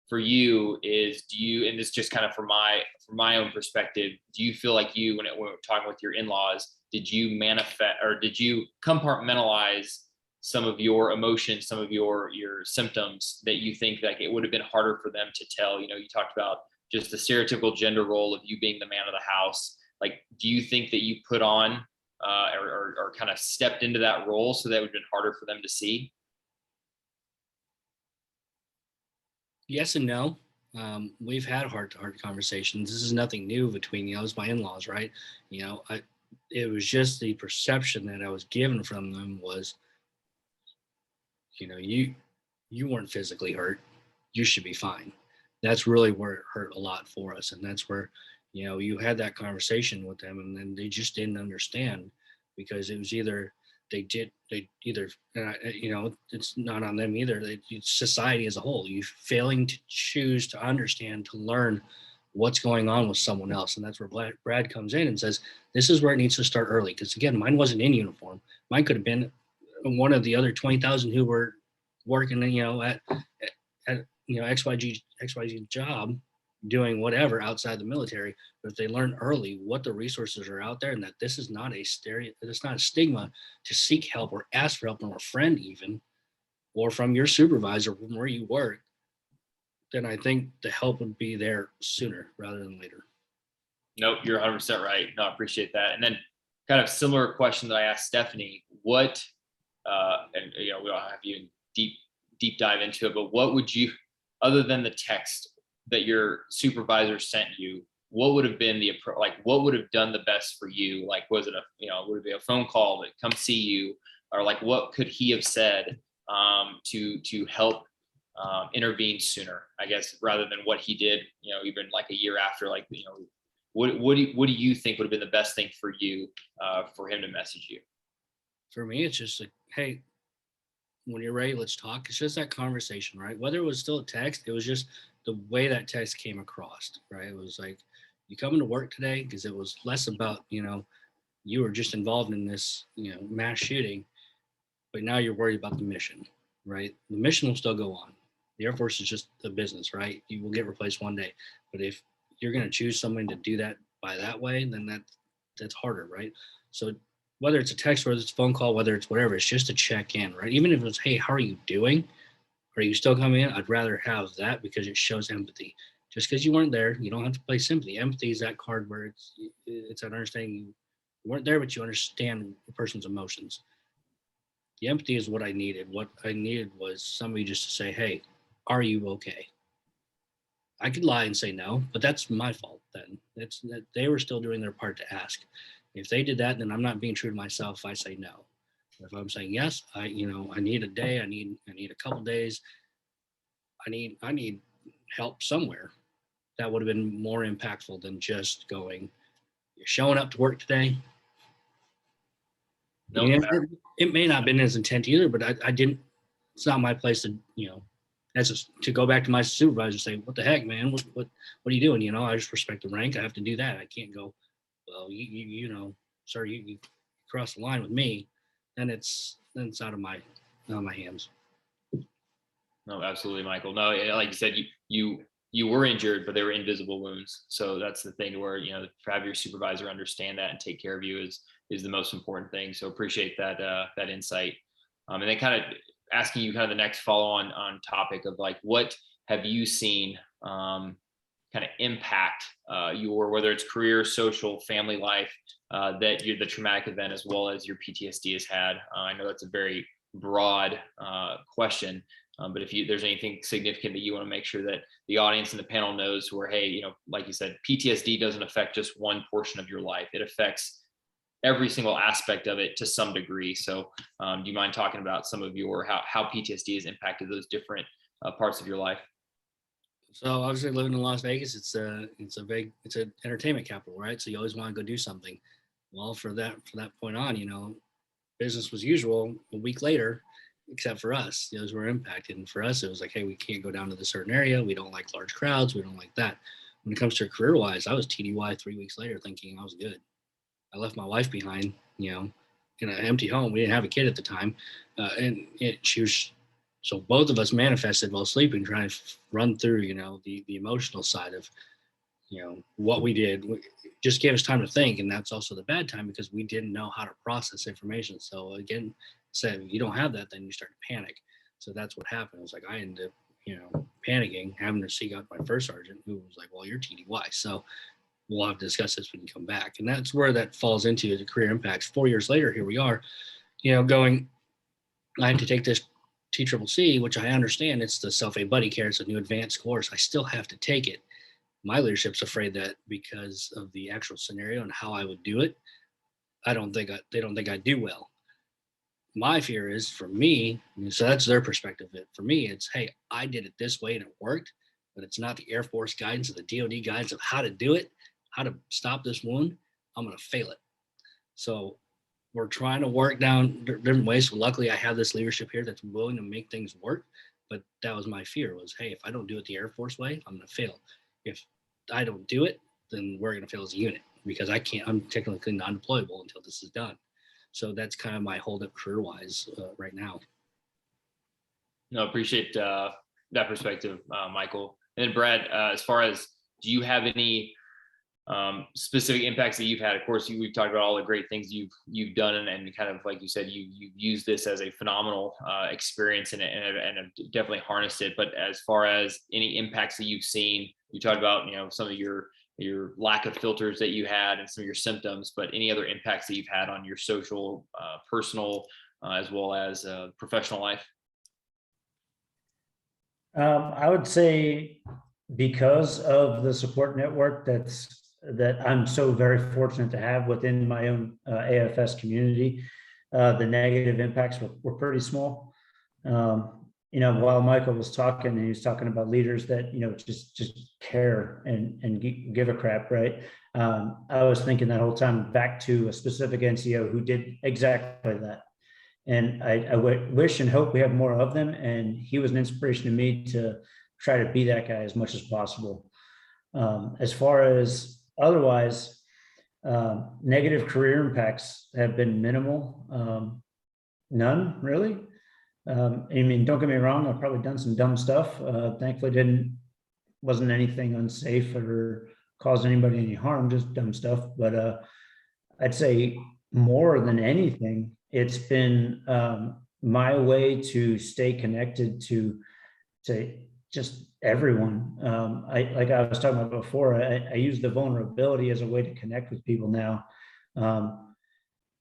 Speaker 2: for you is, and this just kind of from my own perspective, do you feel like when we're talking with your in-laws, did you manifest, or did you compartmentalize some of your emotions, some of your symptoms that you think like it would have been harder for them to tell? You talked about just the stereotypical gender role of you being the man of the house. Like, do you think that you put on or kind of stepped into that role so that it would have been harder for them to see?
Speaker 3: Yes and no. We've had heart-to-heart conversations. This is nothing new between, it's my in-laws, right? It was just the perception that I was given from them was, you weren't physically hurt. You should be fine. That's really where it hurt a lot for us. And that's where, you had that conversation with them, and then they just didn't understand, because it was either they either, it's not on them either. It's society as a whole. You failing to choose to understand, to learn what's going on with someone else. And that's where Brad comes in and says, this is where it needs to start early. Because again, mine wasn't in uniform. Mine could have been one of the other 20,000 who were working, at XYZ job, doing whatever outside the military. But if they learn early what the resources are out there, and that this is not it's not a stigma to seek help or ask for help from a friend even, or from your supervisor from where you work, then I think the help would be there sooner rather than later.
Speaker 2: Nope, you're 100% right. No, I appreciate that. And then kind of similar question that I asked Stephanie, what, and we don't have you deep dive into it, but what would you, other than the text that your supervisor sent you, what would have been what would have done the best for you? Like, was it would it be a phone call to come see you, or like, what could he have said to help intervene sooner, I guess, rather than what he did, even like a year after, what do you think would have been the best thing for you, for him to message you?
Speaker 3: For me, it's just like, hey, when you're ready, let's talk. It's just that conversation, right? Whether it was still a text, it was just the way that text came across, right? It was like, you coming to work today? Because it was less about, you were just involved in this, mass shooting, but now you're worried about the mission, right? The mission will still go on. The Air Force is just a business, right? You will get replaced one day. But if you're going to choose someone to do that by that way, then that's harder, right? So whether it's a text, whether it's a phone call, whether it's whatever, it's just to check in, right? Even if it's, hey, how are you doing? Are you still coming in? I'd rather have that because it shows empathy. Just because you weren't there, you don't have to play sympathy. Empathy is that card where it's an understanding you weren't there, but you understand the person's emotions. The empathy is what I needed. What I needed was somebody just to say, hey, are you okay? I could lie and say no, but that's my fault then. It's that they were still doing their part to ask. If they did that, then I'm not being true to myself if I say no. If I'm saying yes, I need a day, I need a couple days, I need help somewhere. That would have been more impactful than just going, you're showing up to work today.
Speaker 2: No,
Speaker 3: It may not have been his intent either, but I didn't. It's not my place to to go back to my supervisor and say, what the heck, man, what are you doing? I just respect the rank. I have to do that. I can't go, well, sir, you cross the line with me, then it's out of my hands.
Speaker 2: No, absolutely, Michael. No, like you said, you were injured, but they were invisible wounds. So that's the thing where, to have your supervisor understand that and take care of you is the most important thing. So appreciate that insight. And then kind of asking you kind of the next follow on topic of like, what have you seen kind of impact your, whether it's career, social, family life, that the traumatic event as well as your PTSD has had? I know that's a very broad question. But if there's anything significant that you want to make sure that the audience and the panel knows, where, hey, like you said, PTSD doesn't affect just one portion of your life. It affects every single aspect of it to some degree. So do you mind talking about some of your, how PTSD has impacted those different parts of your life?
Speaker 3: So obviously living in Las Vegas, it's an entertainment capital, right? So you always want to go do something. Well, for that point on, business was usual. A week later, except for us, those were impacted. And for us, it was like, hey, we can't go down to the certain area. We don't like large crowds. We don't like that. When it comes to career-wise, I was TDY 3 weeks later thinking I was good. I left my wife behind, in an empty home. We didn't have a kid at the time. So both of us manifested while sleeping, trying to run through, the emotional side of, what we did. It just gave us time to think. And that's also the bad time because we didn't know how to process information. So again, said, if you don't have that, then you start to panic. So that's what happened. It was like, I ended up, panicking, having to seek out my first sergeant, who was like, well, you're TDY. So we'll have to discuss this when you come back. And that's where that falls into the career impacts. 4 years later, here we are, going, I had to take this TCCC, which I understand it's the self-aid buddy care. It's a new advanced course. I still have to take it. My leadership's afraid that because of the actual scenario and how I would do it, they don't think I do well. My fear is for me, so that's their perspective. For me, it's, hey, I did it this way and it worked, but it's not the Air Force guidance or the DOD guidance of how to do it, how to stop this wound. I'm going to fail it. So we're trying to work down different ways. So luckily, I have this leadership here that's willing to make things work. But that was my fear was, hey, if I don't do it the Air Force way, I'm going to fail. If I don't do it, then we're going to fail as a unit because I'm technically non-deployable until this is done. So that's kind of my holdup career-wise right now.
Speaker 2: No, appreciate that perspective, Michael. And then Brad, as far as, do you have any specific impacts that you've had? Of course, we've talked about all the great things you've done, and kind of like you said, you've used this as a phenomenal experience and have definitely harnessed it. But as far as any impacts that you've seen, you talked about some of your lack of filters that you had and some of your symptoms, but any other impacts that you've had on your social, personal, as well as professional life?
Speaker 5: I would say because of the support network that I'm so very fortunate to have within my own AFS community, the negative impacts were pretty small. While Michael was talking, and he was talking about leaders that just care and give a crap, right? I was thinking that whole time back to a specific NCO who did exactly that. And I wish and hope we have more of them. And he was an inspiration to me to try to be that guy as much as possible. As far as otherwise, negative career impacts have been minimal. None really. I mean, don't get me wrong, I've probably done some dumb stuff. Thankfully wasn't anything unsafe or caused anybody any harm, just dumb stuff. But I'd say more than anything, it's been my way to stay connected to just everyone. Like I was talking about before, I use the vulnerability as a way to connect with people now.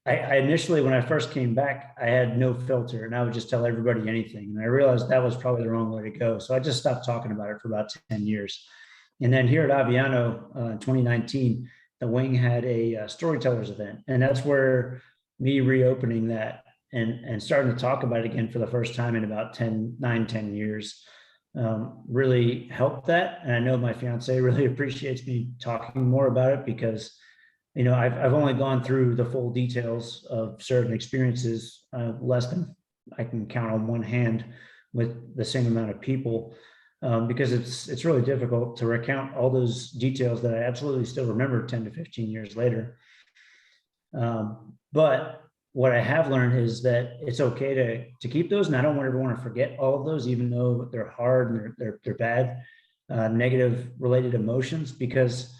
Speaker 5: I initially, when I first came back, I had no filter and I would just tell everybody anything. And I realized that was probably the wrong way to go. So I just stopped talking about it for about 10 years. And then here at Aviano in 2019, the wing had a storytellers event. And that's where me reopening that and starting to talk about it again for the first time in about 9-10 years really helped that. And I know my fiance really appreciates me talking more about it because I've only gone through the full details of certain experiences, less than I can count on one hand with the same amount of people, because it's really difficult to recount all those details that I absolutely still remember 10 to 15 years later. But what I have learned is that it's okay to keep those, and I don't ever want to forget all of those, even though they're hard and they're bad, negative related emotions, because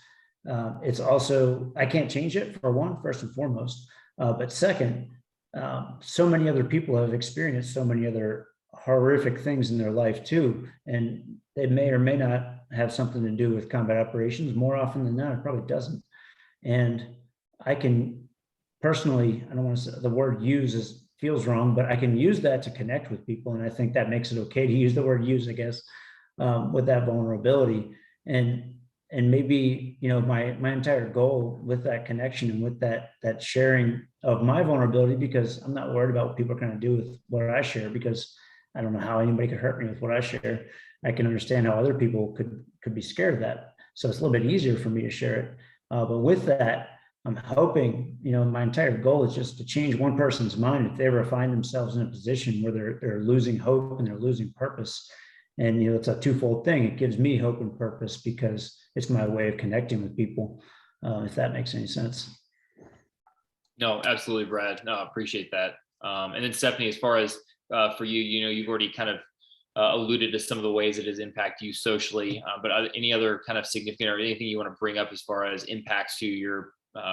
Speaker 5: it's also, I can't change it, for one, first and foremost, but second, so many other people have experienced so many other horrific things in their life too, and they may or may not have something to do with combat operations. More often than not, it probably doesn't. And I can personally, I don't want to say the word use feels wrong, but I can use that to connect with people, and I think that makes it okay to use the word use, I guess, with that vulnerability. And maybe my entire goal with that connection and with that sharing of my vulnerability, because I'm not worried about what people are going to do with what I share, because I don't know how anybody could hurt me with what I share. I can understand how other people could be scared of that, so it's a little bit easier for me to share it. But with that, I'm hoping, my entire goal is just to change one person's mind if they ever find themselves in a position where they're losing hope and they're losing purpose. And it's a twofold thing. It gives me hope and purpose because it's my way of connecting with people, if that makes any sense.
Speaker 2: No, absolutely, Brad. No, I appreciate that. And then Stephanie, as far as for you, you've already kind of alluded to some of the ways it has impacted you socially, but any other kind of significant or anything you want to bring up as far as impacts to your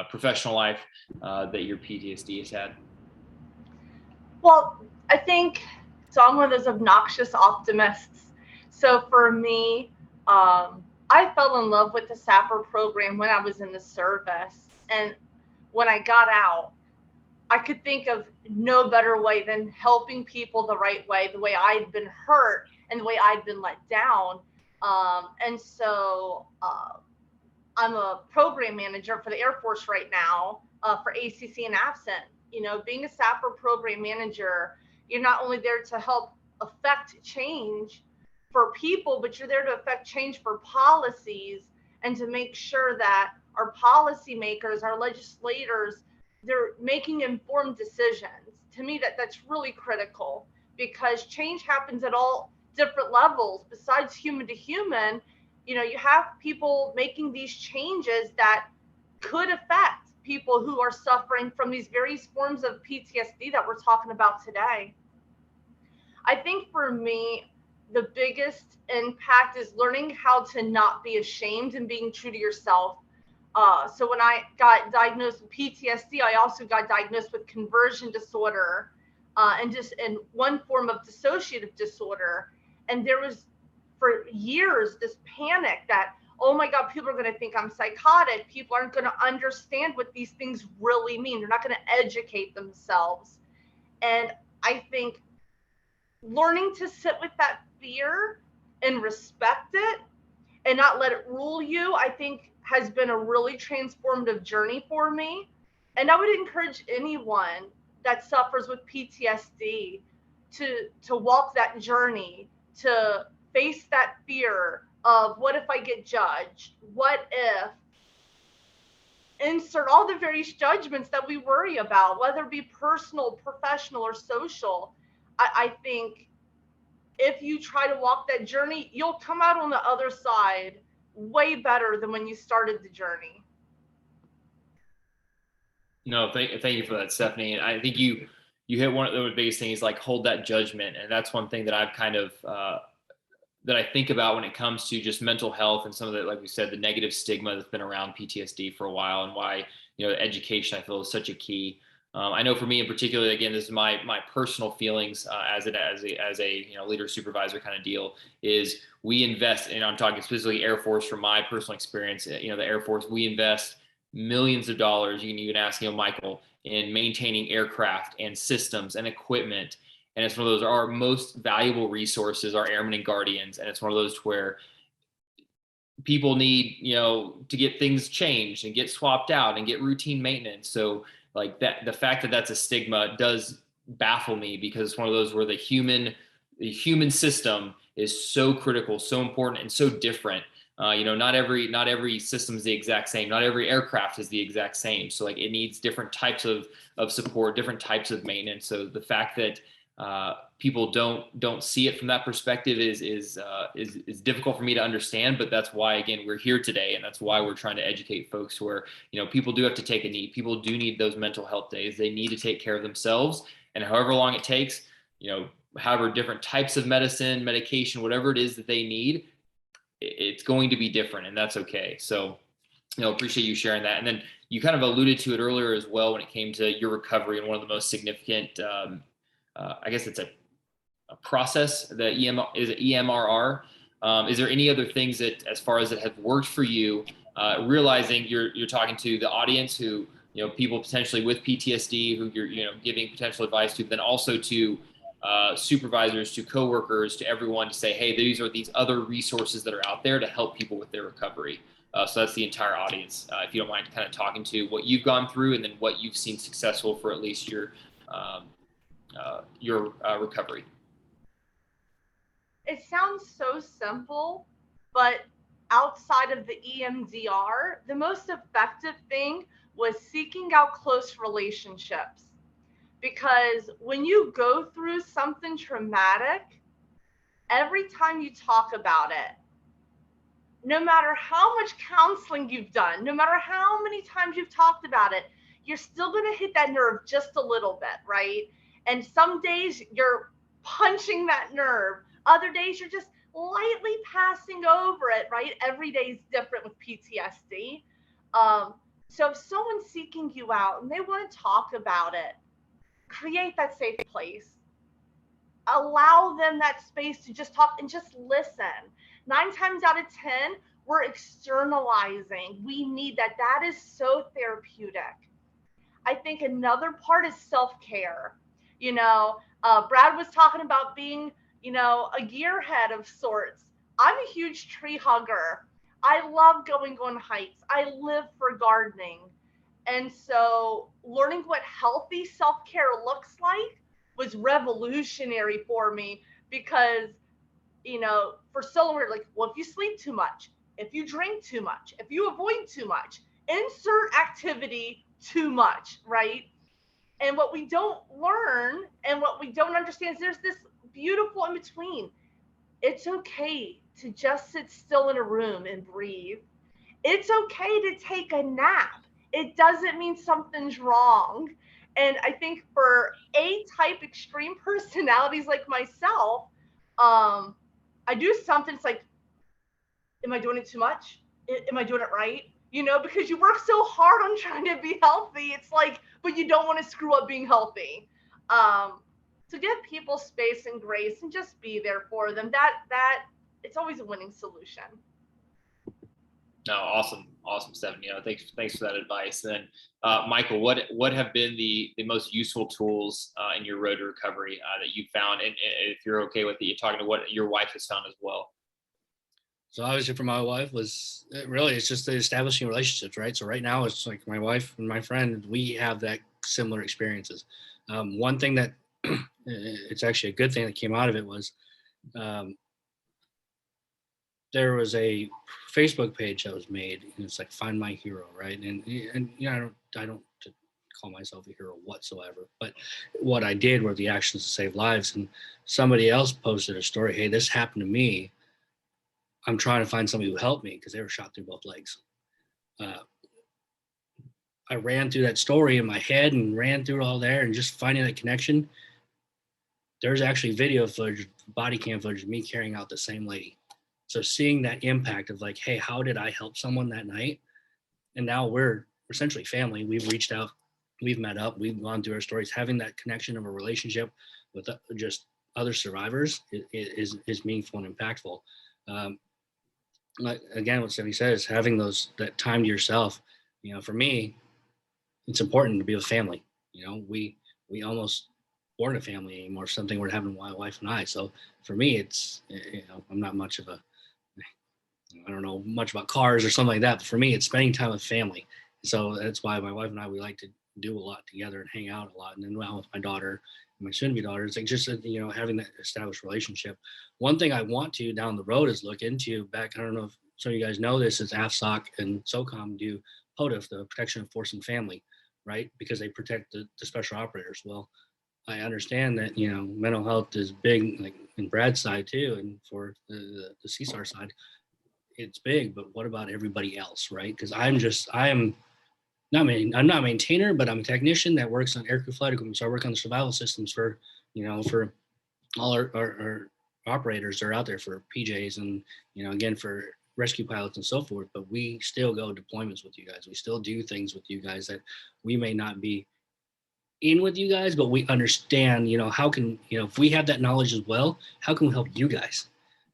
Speaker 2: professional life that your PTSD has had?
Speaker 4: Well, I think, so I'm one of those obnoxious optimists. So for me, I fell in love with the SAPR program when I was in the service. And when I got out, I could think of no better way than helping people the right way, the way I'd been hurt and the way I'd been let down. And so I'm a program manager for the Air Force right now for ACC and absent. Being a SAPR program manager, you're not only there to help affect change for people, but you're there to affect change for policies and to make sure that our policymakers, our legislators they're making informed decisions. To me, that's really critical, because change happens at all different levels besides human to human. You know, you have people making these changes that could affect people who are suffering from these various forms of PTSD that we're talking about today. I think for me, the biggest impact is learning how to not be ashamed and being true to yourself. So when I got diagnosed with PTSD, I also got diagnosed with conversion disorder, and one form of dissociative disorder. And there was, for years, this panic that, oh my God, people are going to think I'm psychotic. People aren't going to understand what these things really mean. They're not going to educate themselves. And I think learning to sit with that fear and respect it and not let it rule you, I think has been a really transformative journey for me. And I would encourage anyone that suffers with PTSD to walk that journey, to face that fear of, what if I get judged? What if? Insert all the various judgments that we worry about, whether it be personal, professional, or social. I think if you try to walk that journey, you'll come out on the other side way better than when you started the journey.
Speaker 2: No, thank you for that, Stephanie. And I think you hit one of the biggest things, like hold that judgment. And that's one thing that I've kind of, that I think about when it comes to just mental health and some of the, like we said, the negative stigma that's been around PTSD for a while, and why, education, I feel, is such a key. I know for me in particular, again, this is my personal feelings as a leader supervisor kind of deal, is we invest, and I'm talking specifically Air Force from my personal experience. The Air Force, we invest millions of dollars. You can ask Michael, in maintaining aircraft and systems and equipment. And it's one of those, our most valuable resources, our airmen and guardians. And it's one of those where people need, to get things changed and get swapped out and get routine maintenance. So like that, the fact that that's a stigma does baffle me, because it's one of those where the human system is so critical, so important, and so different. Not every system is the exact same. Not every aircraft is the exact same. So like it needs different types of support, different types of maintenance. So the fact that people don't see it from that perspective is difficult for me to understand. But that's why, again, we're here today, and that's why we're trying to educate folks where people do have to take a knee. People do need those mental health days. They need to take care of themselves, and however long it takes, however different types of medicine, medication, whatever it is that they need, it's going to be different, and that's okay. So, appreciate you sharing that. And then you kind of alluded to it earlier as well when it came to your recovery, and one of the most significant, I guess it's a process, the EMRR. Is there any other things that, as far as it have worked for you, realizing you're talking to the audience who, people potentially with PTSD who you're, giving potential advice to, but then also to supervisors, to coworkers, to everyone, to say, hey, these are these other resources that are out there to help people with their recovery. So that's the entire audience. If you don't mind kind of talking to what you've gone through, and then what you've seen successful for at least your recovery.
Speaker 4: It sounds so simple, but outside of the EMDR, the most effective thing was seeking out close relationships. Because when you go through something traumatic, every time you talk about it, no matter how much counseling you've done, no matter how many times you've talked about it, you're still going to hit that nerve just a little bit, right? And some days you're punching that nerve. Other days you're just lightly passing over it, right? Every day is different with PTSD. So if someone's seeking you out and they want to talk about it, create that safe place. Allow them that space to just talk and just listen. 9 times out of 10, we're externalizing. We need that. That is so therapeutic. I think another part is self-care. Brad was talking about being, a gearhead of sorts. I'm a huge tree hugger. I love going on hikes. I live for gardening. And so learning what healthy self-care looks like was revolutionary for me, because, for so long, we're like, well, if you sleep too much, if you drink too much, if you avoid too much, insert activity too much, right? And what we don't learn and what we don't understand is there's this beautiful in between. It's okay to just sit still in a room and breathe. It's okay to take a nap. It doesn't mean something's wrong. And I think for A-type extreme personalities like myself, I do something. It's like, am I doing it too much? Am I doing it right? You know, because you work so hard on trying to be healthy. It's like, but you don't want to screw up being healthy. So give people space and grace and just be there for them. That it's always a winning solution.
Speaker 2: No, awesome, Stephanie. Thanks for that advice. And then, Michael, what have been the most useful tools in your road to recovery that you found? And if you're okay with it, you're talking to what your wife has found as well.
Speaker 3: So obviously for my wife it's just the establishing relationships, right? So right now it's like my wife and my friend, we have that similar experiences. One thing that it's actually a good thing that came out of it was there was a Facebook page that was made, and it's like Find My Hero, right? And you know, I don't call myself a hero whatsoever, but what I did were the actions to save lives. And somebody else posted a story, hey, this happened to me. I'm trying to find somebody who helped me because they were shot through both legs. I ran through that story in my head and ran through it all there, and just finding that connection. There's actually video footage, body cam footage of me carrying out the same lady. So seeing that impact of like, hey, how did I help someone that night? And now we're essentially family. We've reached out, we've met up, we've gone through our stories. Having that connection of a relationship with just other survivors is meaningful and impactful. Again, what Stephanie says, having that time to yourself. You know, for me, it's important to be with family. You know, we almost weren't a family anymore. Something were happening with my wife and I. So for me, it's, you know, I'm not much of a, I don't know much about cars or something like that. But for me, it's spending time with family. So that's why my wife and I, we like to do a lot together and hang out a lot. And then now with my daughter, my soon-to-be daughter, it's like just, you know, having that established relationship. One thing I want to down the road is look into back. I don't know if some of you guys know this, is AFSOC and SOCOM do POTF, the Protection of Force and Family, right? Because they protect the special operators. Well, I understand that, you know, mental health is big, like in Brad's side too, and for the CSAR side, it's big. But what about everybody else, right? Because I'm not a maintainer, but I'm a technician that works on aircrew flight equipment. So I work on the survival systems for, you know, for all our operators that are out there, for PJs and, you know, again, for rescue pilots and so forth. But we still go deployments with you guys. We still do things with you guys that we may not be in with you guys, but we understand, you know, how can, you know, if we have that knowledge as well, how can we help you guys,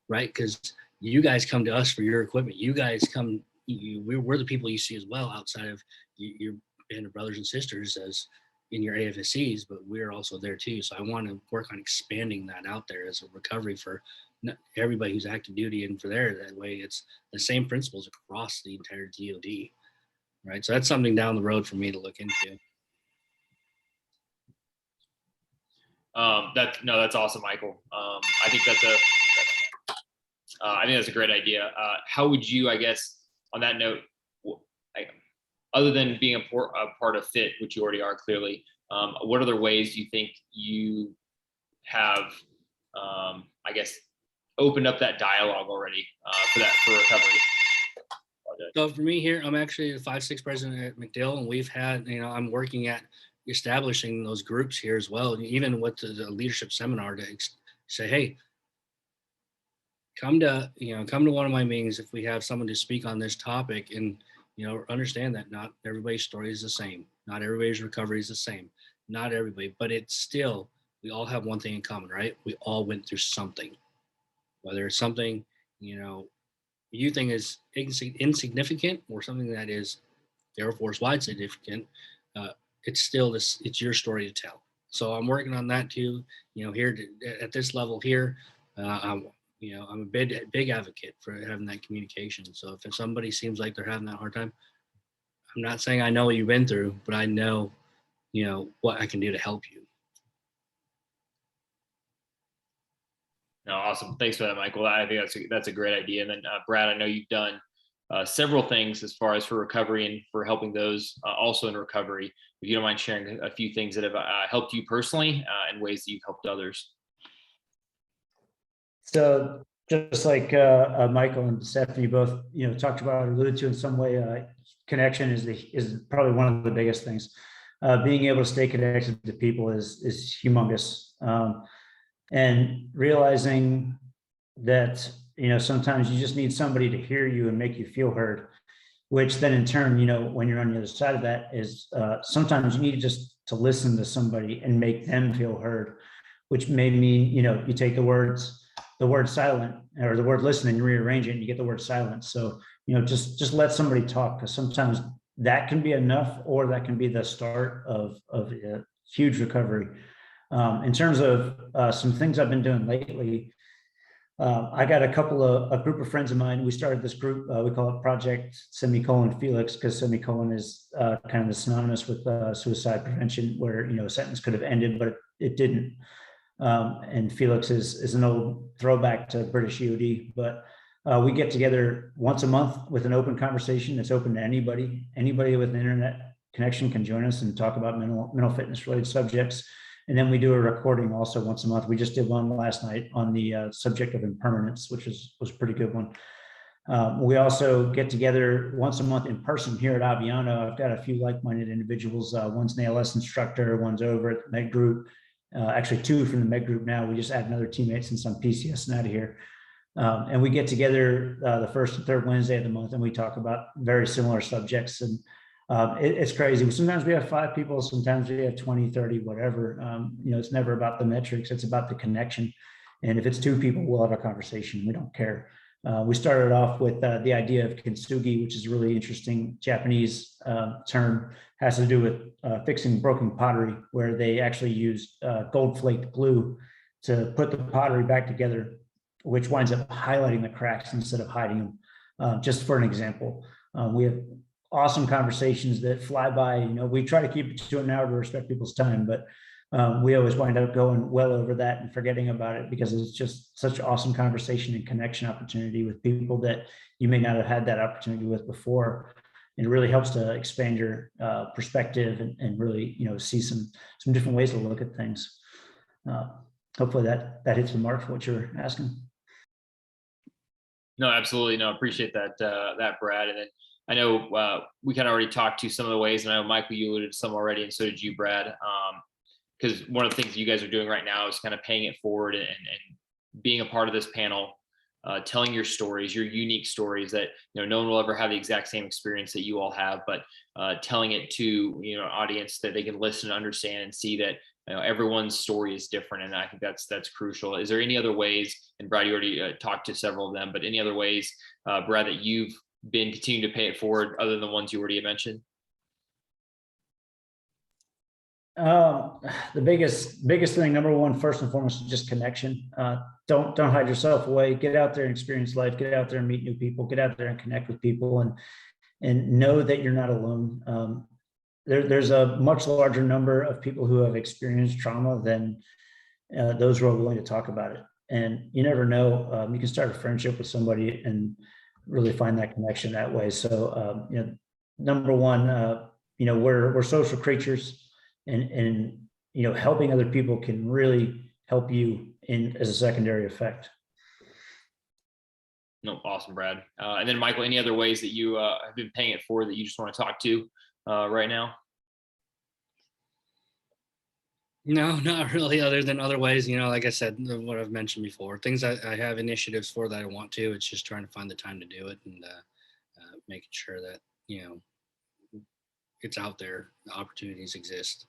Speaker 3: right? Because you guys come to us for your equipment. You guys come, we're the people you see as well outside of your band of brothers and sisters as in your AFSCs, but we're also there too. So I want to work on expanding that out there as a recovery for everybody who's active duty and for there. That way it's the same principles across the entire DoD, right? So that's something down the road for me to look into.
Speaker 2: That's awesome, Michael. I think that's a great idea. How would you, I guess, on that note, other than being a part of FFIT, which you already are clearly, what other ways do you think you have, I guess, opened up that dialogue already for recovery?
Speaker 3: So for me here, I'm actually the 5-6 president at MacDill, and we've had, you know, I'm working at establishing those groups here as well, even with the leadership seminar to say, hey, come to one of my meetings if we have someone to speak on this topic, and, you know, understand that not everybody's story is the same, not everybody's recovery is the same, not everybody, but it's still, we all have one thing in common, right? We all went through something, whether it's something, you know, you think is insignificant or something that is Air Force wide significant. It's still it's your story to tell. So I'm working on that too. You know, here at this level here, I'm a big advocate for having that communication. So if somebody seems like they're having that hard time, I'm not saying I know what you've been through, but I know, you know, what I can do to help you.
Speaker 2: No, awesome. Thanks for that, Michael. I think that's a great idea. And then Brad, I know you've done several things as far as for recovery and for helping those also in recovery. If you don't mind sharing a few things that have helped you personally and ways that you've helped others.
Speaker 5: So just like Michael and Stephanie both, talked about or alluded to in some way, connection is probably one of the biggest things. Being able to stay connected to people is humongous, and realizing that sometimes you just need somebody to hear you and make you feel heard, which then in turn, when you're on the other side of that is sometimes you need just to listen to somebody and make them feel heard, which may mean you take the word silent or the word listen and you rearrange it and you get the word silent. So just let somebody talk, because sometimes that can be enough, or that can be the start of a huge recovery. In terms of some things I've been doing lately, I got a group of friends of mine. We started this group. We call it Project Felix, because semicolon is kind of synonymous with suicide prevention, where a sentence could have ended, but it didn't. And Felix is an old throwback to British EOD, but we get together once a month with an open conversation that's open to anybody. Anybody with an internet connection can join us and talk about mental fitness related subjects. And then we do a recording also once a month. We just did one last night on the subject of impermanence, which was a pretty good one. We also get together once a month in person here at Aviano. I've got a few like-minded individuals. One's an ALS instructor, one's over at the Med Group. Actually, two from the Med Group now. We just add another teammate since I'm PCS and out of here. And we get together the first and third Wednesday of the month, and we talk about very similar subjects. And it's crazy. Sometimes we have 5 people, sometimes we have 20, 30, whatever. It's never about the metrics, it's about the connection. And if it's 2 people, we'll have a conversation. We don't care. We started off with the idea of kintsugi, which is a really interesting Japanese term. Has to do with fixing broken pottery, where they actually use gold flaked glue to put the pottery back together, which winds up highlighting the cracks instead of hiding them. Just for an example, we have awesome conversations that fly by. We try to keep it to an hour to respect people's time, but we always wind up going well over that and forgetting about it, because it's just such awesome conversation and connection opportunity with people that you may not have had that opportunity with before. And it really helps to expand your perspective and really, see some different ways to look at things. Hopefully that hits the mark for what you're asking.
Speaker 2: No, absolutely. No, appreciate that, Brad. And then I know we kind of already talked to some of the ways, and I know Michael, you alluded to some already, and so did you, Brad. Because one of the things you guys are doing right now is kind of paying it forward and being a part of this panel, telling your stories, your unique stories that no one will ever have the exact same experience that you all have, but telling it to an audience that they can listen, understand, and see that everyone's story is different. And I think that's crucial. Is there any other ways? And Brad, you already talked to several of them, but any other ways, Brad, that you've been continuing to pay it forward other than the ones you already mentioned?
Speaker 5: The biggest thing, number one, first and foremost, is just connection. Don't hide yourself away. Get out there and experience life. Get out there and meet new people. Get out there and connect with people, and know that you're not alone. There's a much larger number of people who have experienced trauma than those who are willing to talk about it. And you never know, you can start a friendship with somebody and really find that connection that way. So, number one, we're social creatures. And helping other people can really help you as a secondary effect.
Speaker 2: No, awesome, Brad. And then Michael, any other ways that you have been paying it forward that you just want to talk to right now?
Speaker 3: No, not really, other than other ways, like I said, what I've mentioned before, things I have initiatives for that I want to. It's just trying to find the time to do it, and making sure that, it's out there, the opportunities exist.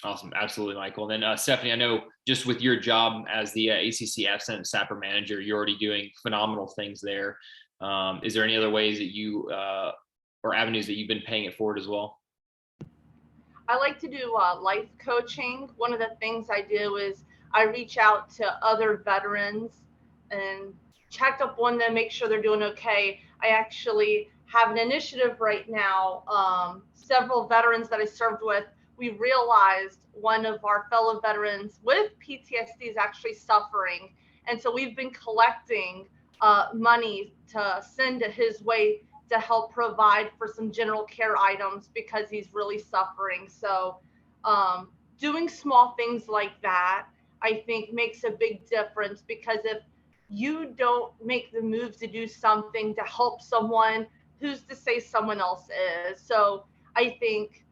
Speaker 2: Awesome. Absolutely, Michael. And then Stephanie, I know just with your job as the ACC Absent Sapper Manager, you're already doing phenomenal things there. Is there any other ways that you or avenues that you've been paying it forward as well?
Speaker 4: I like to do life coaching. One of the things I do is I reach out to other veterans and check up on them, make sure they're doing okay. I actually have an initiative right now. Several veterans that I served with, we realized one of our fellow veterans with PTSD is actually suffering. And so we've been collecting money to send to his way to help provide for some general care items because he's really suffering. So doing small things like that, I think, makes a big difference, because if you don't make the move to do something to help someone, who's to say someone else is? So I think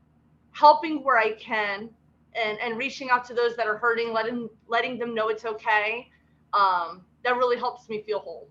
Speaker 4: helping where I can, and reaching out to those that are hurting, letting them know it's okay, that really helps me feel whole.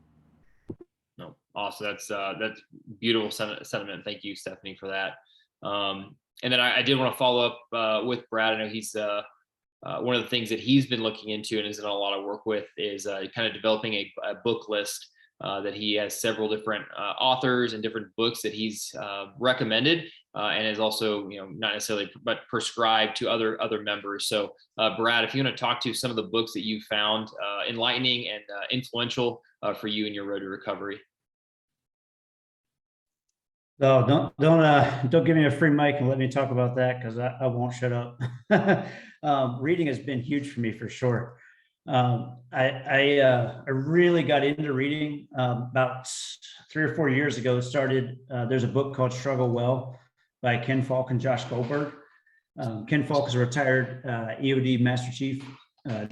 Speaker 2: No, awesome. That's beautiful sentiment. Thank you, Stephanie, for that. And then I did want to follow up with Brad. I know he's one of the things that he's been looking into and has done a lot of work with is kind of developing a book list that he has several different authors and different books that he's recommended and is also, not necessarily, but prescribed to other members. So Brad, if you want to talk to some of the books that you found enlightening and influential for you in your road to recovery.
Speaker 5: No, don't give me a free mic and let me talk about that, because I won't shut up. Reading has been huge for me, for sure. I really got into reading about 3 or 4 years ago. There's a book called Struggle Well by Ken Falk and Josh Goldberg. Ken Falk is a retired EOD Master Chief,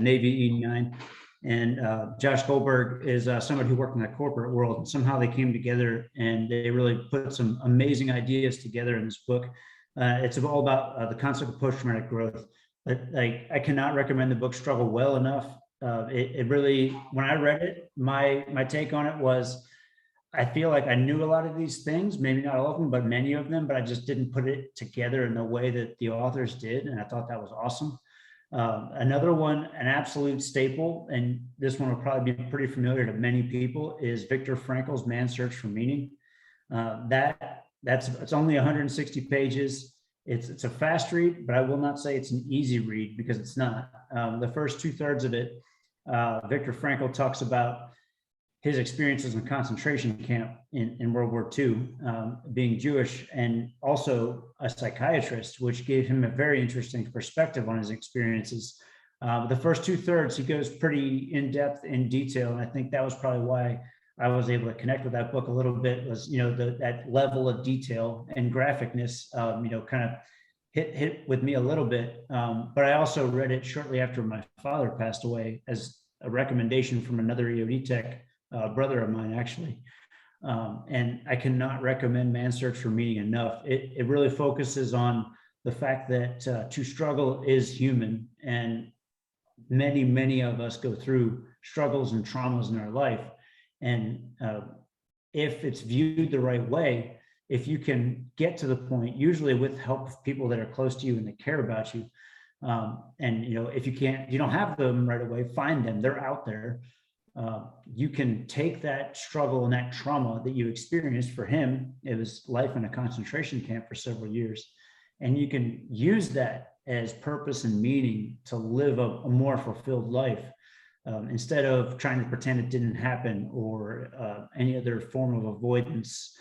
Speaker 5: Navy E9. And Josh Goldberg is somebody who worked in the corporate world, and somehow they came together and they really put some amazing ideas together in this book. It's all about the concept of post-traumatic growth. But I cannot recommend the book Struggle Well enough. It really, when I read it, my take on it was, I feel like I knew a lot of these things, maybe not all of them, but many of them, but I just didn't put it together in the way that the authors did. And I thought that was awesome. Another one, an absolute staple, and this one will probably be pretty familiar to many people, is Viktor Frankl's Man's Search for Meaning. It's only 160 pages. It's a fast read, but I will not say it's an easy read, because it's not. The first 2/3 of it, Viktor Frankl talks about his experiences in a concentration camp in World War II, being Jewish and also a psychiatrist, which gave him a very interesting perspective on his experiences. The first 2/3, he goes pretty in depth, in detail, and I think that was probably why I was able to connect with that book a little bit, was that level of detail and graphicness, kind of hit with me a little bit. But I also read it shortly after my father passed away as a recommendation from another EOD tech, brother of mine, actually. And I cannot recommend Man's Search for Meaning enough. It really focuses on the fact that to struggle is human, and many of us go through struggles and traumas in our life. And if it's viewed the right way, if you can get to the point, usually with help of people that are close to you and that care about you, and if you don't have them right away, find them. They're out there. You can take that struggle and that trauma that you experienced. For him, it was life in a concentration camp for several years, and you can use that as purpose and meaning to live a more fulfilled life, instead of trying to pretend it didn't happen, or any other form of avoidance.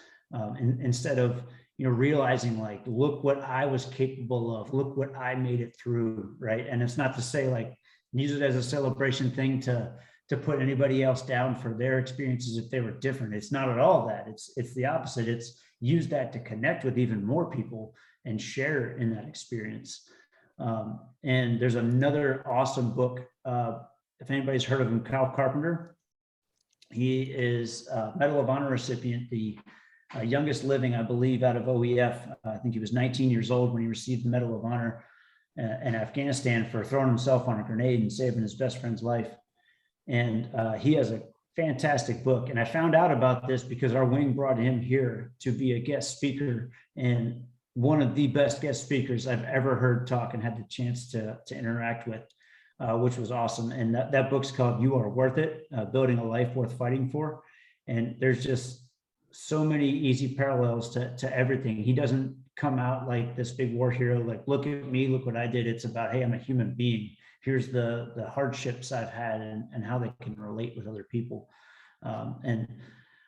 Speaker 5: Instead of realizing, like, look what I was capable of, look what I made it through, right? And it's not to say, like, use it as a celebration thing to put anybody else down for their experiences if they were different. It's not at all that. It's the opposite. It's use that to connect with even more people and share in that experience. And there's another awesome book. If anybody's heard of him, Kyle Carpenter. He is a Medal of Honor recipient, the youngest living, I believe, out of OEF. I think he was 19 years old when he received the Medal of Honor in Afghanistan for throwing himself on a grenade and saving his best friend's life. And he has a fantastic book. And I found out about this because our wing brought him here to be a guest speaker, and one of the best guest speakers I've ever heard talk and had the chance to interact with, which was awesome. And that book's called You Are Worth It, Building a Life Worth Fighting For. And there's just so many easy parallels to everything. He doesn't come out like this big war hero, like, look at me, look what I did. It's about, hey, I'm a human being. Here's the hardships I've had and how they can relate with other people. And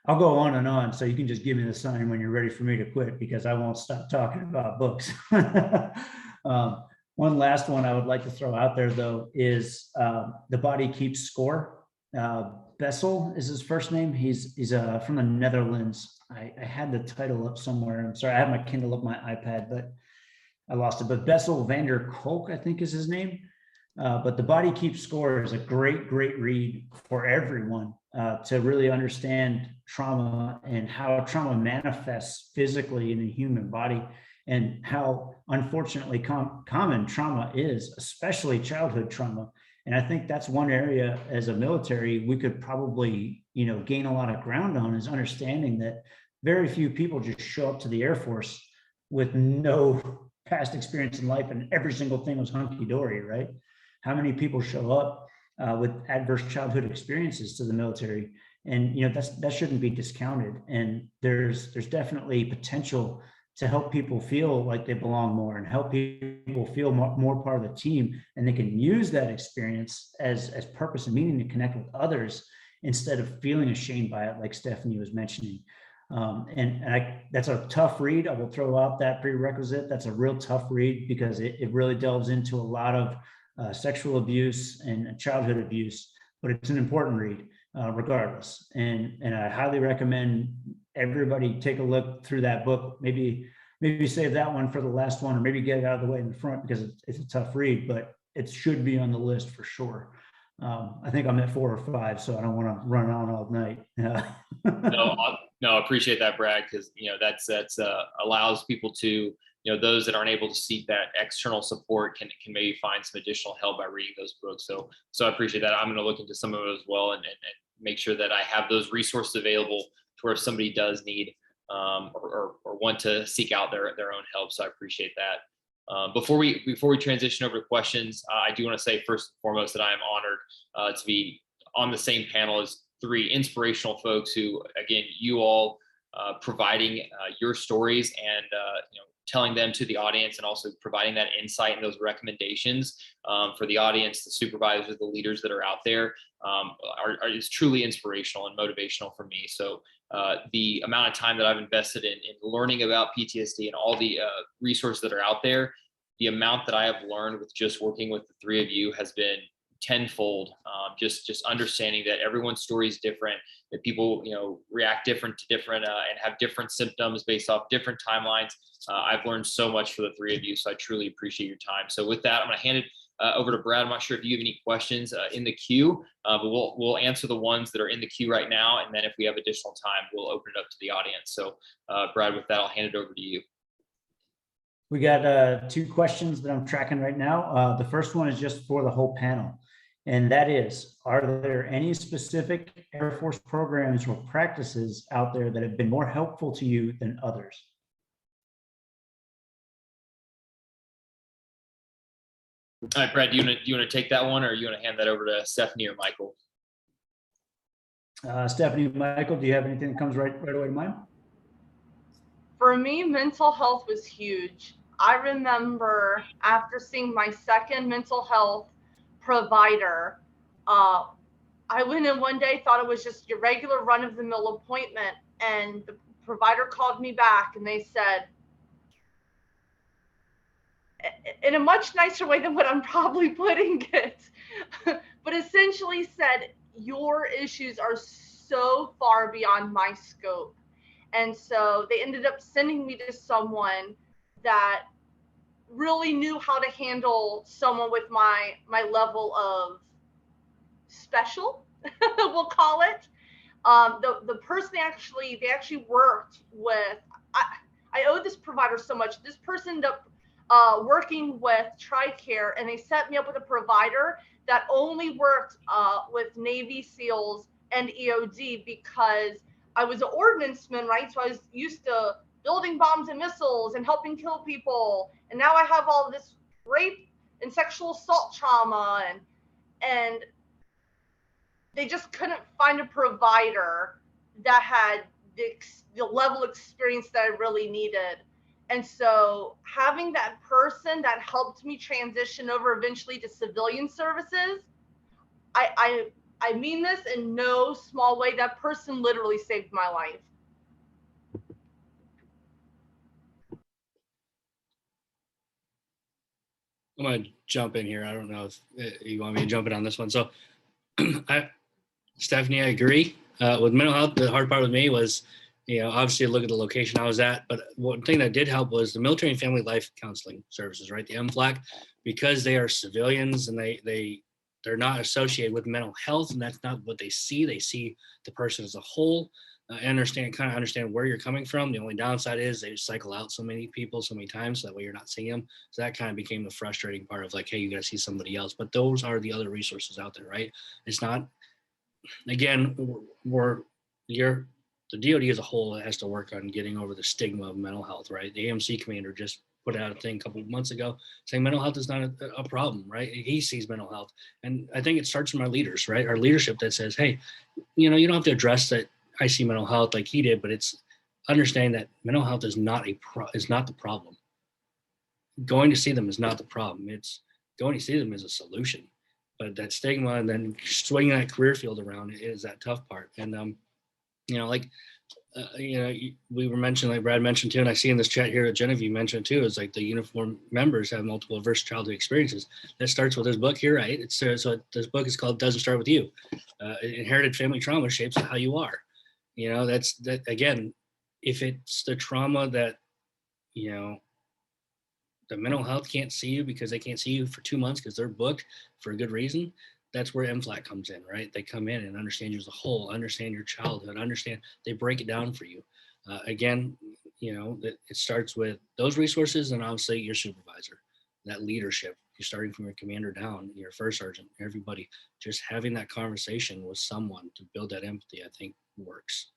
Speaker 5: I'll go on and on. So you can just give me the sign when you're ready for me to quit, because I won't stop talking about books. One last one I would like to throw out there, though, is The Body Keeps Score Bessel is his first name. He's from the Netherlands. I had the title up somewhere. I'm sorry, I have my Kindle up my iPad, but I lost it. But Bessel van der Kolk, I think is his name. But The Body Keeps Score is a great read for everyone to really understand trauma and how trauma manifests physically in the human body, and how unfortunately common trauma is, especially childhood trauma. And I think that's one area as a military we could probably, gain a lot of ground on, is understanding that very few people just show up to the Air Force with no past experience in life and every single thing was hunky-dory, right? How many people show up with adverse childhood experiences to the military? And that shouldn't be discounted. And there's definitely potential to help people feel like they belong more and help people feel more part of the team, and they can use that experience as purpose and meaning to connect with others instead of feeling ashamed by it, like Stephanie was mentioning. That's a tough read. I will throw out that prerequisite. That's a real tough read because it really delves into a lot of sexual abuse and childhood abuse, but it's an important read regardless. And I highly recommend everybody take a look through that book. Maybe save that one for the last one, or maybe get it out of the way in the front because it's a tough read, but it should be on the list for sure. I think I'm at 4 or 5, so I don't want to run on all night.
Speaker 2: No, appreciate that, Brad, because that's allows people to, those that aren't able to seek that external support can maybe find some additional help by reading those books. So I appreciate that. I'm going to look into some of those as well, and make sure that I have those resources available to where if somebody does need or want to seek out their own help. So I appreciate that. Before we transition over to questions, I do want to say first and foremost that I am honored to be on the same panel as 3 inspirational folks who, again, you all providing your stories and telling them to the audience, and also providing that insight and those recommendations for the audience, the supervisors, the leaders that are out there is truly inspirational and motivational for me. So the amount of time that I've invested in learning about PTSD and all the resources that are out there, the amount that I have learned with just working with the 3 of you has been tenfold. Just understanding that everyone's story is different, that people react different to different and have different symptoms based off different timelines. I've learned so much for the 3 of you, so I truly appreciate your time. So with that, I'm going to hand it over to Brad. I'm not sure if you have any questions in the queue, but we'll answer the ones that are in the queue right now, and then if we have additional time, we'll open it up to the audience. So Brad, with that, I'll hand it over to you.
Speaker 5: We got 2 questions that I'm tracking right now. The first one is just for the whole panel. And that is, are there any specific Air Force programs or practices out there that have been more helpful to you than others?
Speaker 2: All right, Brad, do you want to take that one, or you want to hand that over to Stephanie or Michael?
Speaker 5: Stephanie, Michael, do you have anything that comes right away to mind?
Speaker 4: For me, mental health was huge. I remember after seeing my second mental health provider, I went in one day, thought it was just your regular run-of-the-mill appointment, and the provider called me back and they said, in a much nicer way than what I'm probably putting it, but essentially said, your issues are so far beyond my scope. And so they ended up sending me to someone that really knew how to handle someone with my level of special, we'll call it. The person they actually worked with, I owe this provider so much. This person ended up working with TRICARE, and they set me up with a provider that only worked with Navy SEALs and EOD, because I was an ordnanceman, right? So I was used to building bombs and missiles and helping kill people. And now I have all this rape and sexual assault trauma, and they just couldn't find a provider that had the level of experience that I really needed. And so having that person that helped me transition over eventually to civilian services, I mean this in no small way, that person literally saved my life.
Speaker 3: I'm going to jump in here. I don't know if you want me to jump in on this one. So Stephanie, I agree. With mental health, the hard part with me was, obviously look at the location I was at, but one thing that did help was the military and family life counseling services, right? The MFLAC, because they are civilians and they're not associated with mental health, and that's not what they see. They see the person as a whole. Understand where you're coming from. The only downside is they cycle out so many people so many times, so that way you're not seeing them. So that kind of became the frustrating part of like, hey, you got to see somebody else. But those are the other resources out there, right? It's not. Again, the DoD as a whole has to work on getting over the stigma of mental health, right? The AMC commander just put out a thing a couple of months ago saying mental health is not a problem, right? He sees mental health, and I think it starts from our leaders, right? Our leadership that says, hey, you don't have to address that. I see mental health like he did, but it's understanding that mental health is not the problem. Going to see them is not the problem. It's going to see them is a solution. But that stigma and then swinging that career field around is that tough part. And we were mentioning, like Brad mentioned too, and I see in this chat here that Genevieve mentioned too, is like the uniform members have multiple adverse childhood experiences. That starts with this book here, right? So this book is called "Doesn't Start with You." Inherited family trauma shapes how you are. That's that again. If it's the trauma that the mental health can't see you because they can't see you for 2 months because they're booked for a good reason, that's where MFLAC comes in, right? They come in and understand you as a whole, understand your childhood, they break it down for you. Again, it starts with those resources and obviously your supervisor, that leadership. You're starting from your commander down, your first sergeant, everybody, just having that conversation with someone to build that empathy, I think works.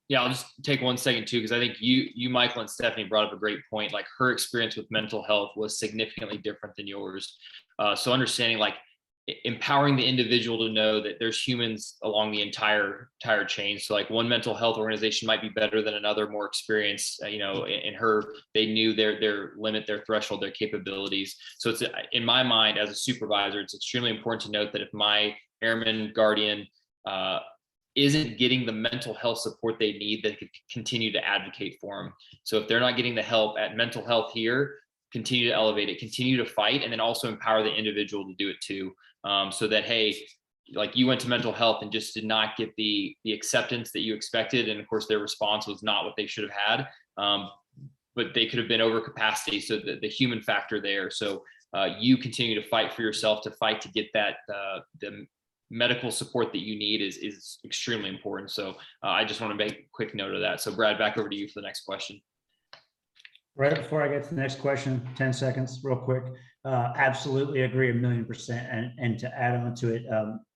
Speaker 2: Yeah, I'll just take 1 second too, because I think you, Michael and Stephanie brought up a great point. Like her experience with mental health was significantly different than yours. So understanding, like empowering the individual to know that there's humans along the entire chain. So like one mental health organization might be better than another, more experienced, in her, they knew their limit, their threshold, their capabilities. So it's, in my mind as a supervisor, it's extremely important to note that if my airman guardian, isn't getting the mental health support they need, they could continue to advocate for them. So if they're not getting the help at mental health here, continue to elevate it, continue to fight, and then also empower the individual to do it too. So that, hey, like you went to mental health and just did not get the acceptance that you expected. And of course their response was not what they should have had. But they could have been over capacity. So the human factor there. So you continue to fight for yourself, to fight to get that, the medical support that you need is extremely important. So I just want to make a quick note of that. So Brad, back over to you for the next question.
Speaker 5: Right before I get to the next question, 10 seconds, real quick. Absolutely agree 1,000,000%. And to add on to it,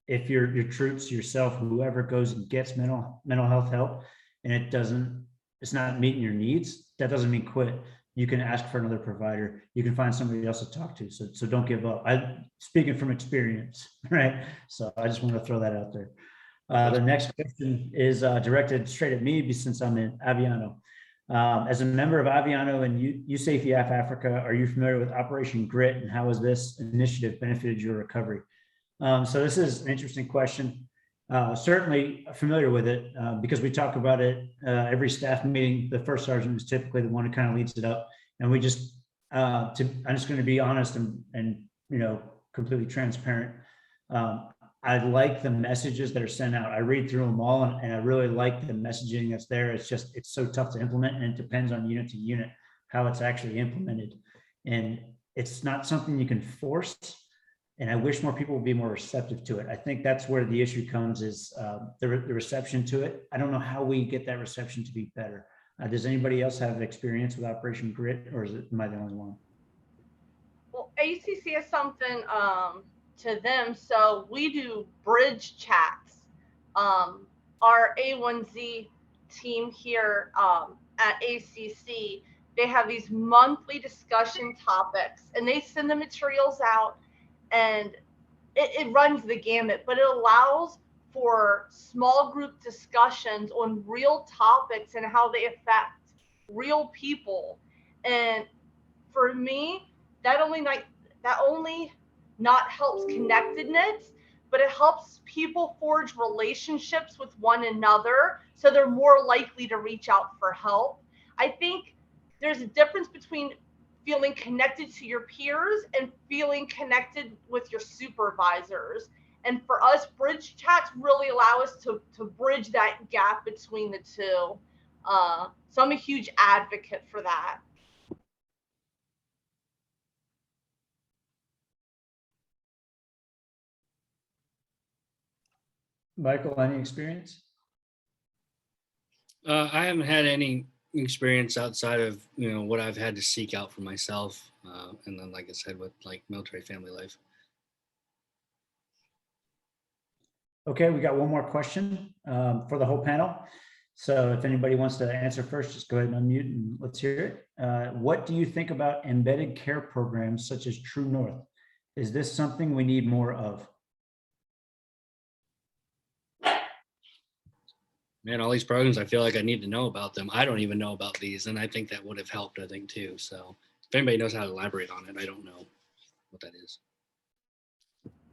Speaker 5: if your troops, yourself, whoever goes and gets mental health help, and it's not meeting your needs, that doesn't mean quit. You can ask for another provider. You can find somebody else to talk to. So don't give up. I'm speaking from experience, right? So I just want to throw that out there. The next question is directed straight at me since I'm in Aviano. As a member of Aviano and USAFE Africa, are you familiar with Operation Grit, and how has this initiative benefited your recovery? So this is an interesting question. Certainly familiar with it because we talk about it every staff meeting. The first sergeant is typically the one who kind of leads it up, and we just I'm just going to be honest and completely transparent. I like the messages that are sent out. I read through them all, and I really like the messaging that's there. It's so tough to implement, and it depends on unit to unit how it's actually implemented, and it's not something you can force. And I wish more people would be more receptive to it. I think that's where the issue comes, is the reception to it. I don't know how we get that reception to be better. Does anybody else have experience with Operation Grit, or am I the only one?
Speaker 4: Well, ACC is something to them. So we do bridge chats. Our A1Z team here at ACC, they have these monthly discussion topics, and they send the materials out. And it runs the gamut, but it allows for small group discussions on real topics and how they affect real people. And for me, that only not helps connectedness, but it helps people forge relationships with one another, so they're more likely to reach out for help. I think there's a difference between feeling connected to your peers and feeling connected with your supervisors. And for us, bridge chats really allow us to bridge that gap between the two. So I'm a huge advocate for that.
Speaker 5: Michael, any experience?
Speaker 3: I haven't had any experience outside of what I've had to seek out for myself, and then like I said, with like military family life.
Speaker 5: Okay, we got one more question for the whole panel. So if anybody wants to answer first, just go ahead and unmute and let's hear it. What do you think about embedded care programs such as True North? Is this something we need more of?
Speaker 3: Man, all these programs, I feel like I need to know about them. I don't even know about these, and I think that would have helped, I think, too. So if anybody knows how to elaborate on it, I don't know what that is.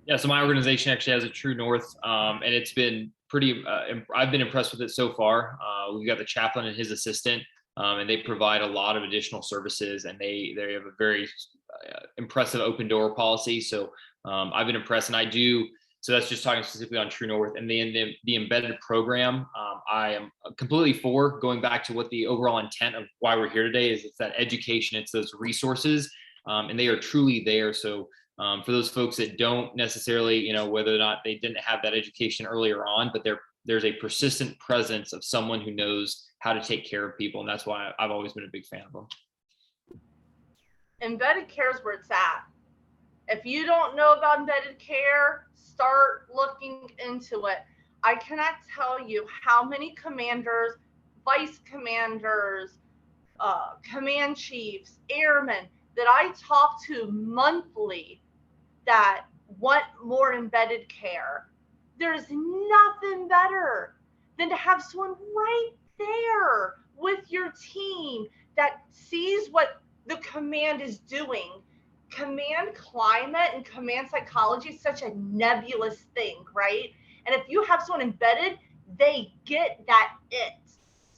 Speaker 2: Yeah, so my organization actually has a True North, and it's been pretty, I've been impressed with it so far. We've got the chaplain and his assistant, and they provide a lot of additional services, and they have a very impressive open door policy. So I've been impressed, and I do. So that's just talking specifically on True North, and the embedded program. I am completely for going back to what the overall intent of why we're here today is. It's that education, it's those resources, and they are truly there. So for those folks that don't necessarily, whether or not they didn't have that education earlier on, but there's a persistent presence of someone who knows how to take care of people, and that's why I've always been a big fan of them.
Speaker 4: Embedded care is where it's at. If you don't know about embedded care, start looking into it. I cannot tell you how many commanders, vice commanders, command chiefs, airmen that I talk to monthly that want more embedded care. There's nothing better than to have someone right there with your team that sees what the command is doing. Command climate and command psychology is such a nebulous thing, right? And if you have someone embedded, they get that it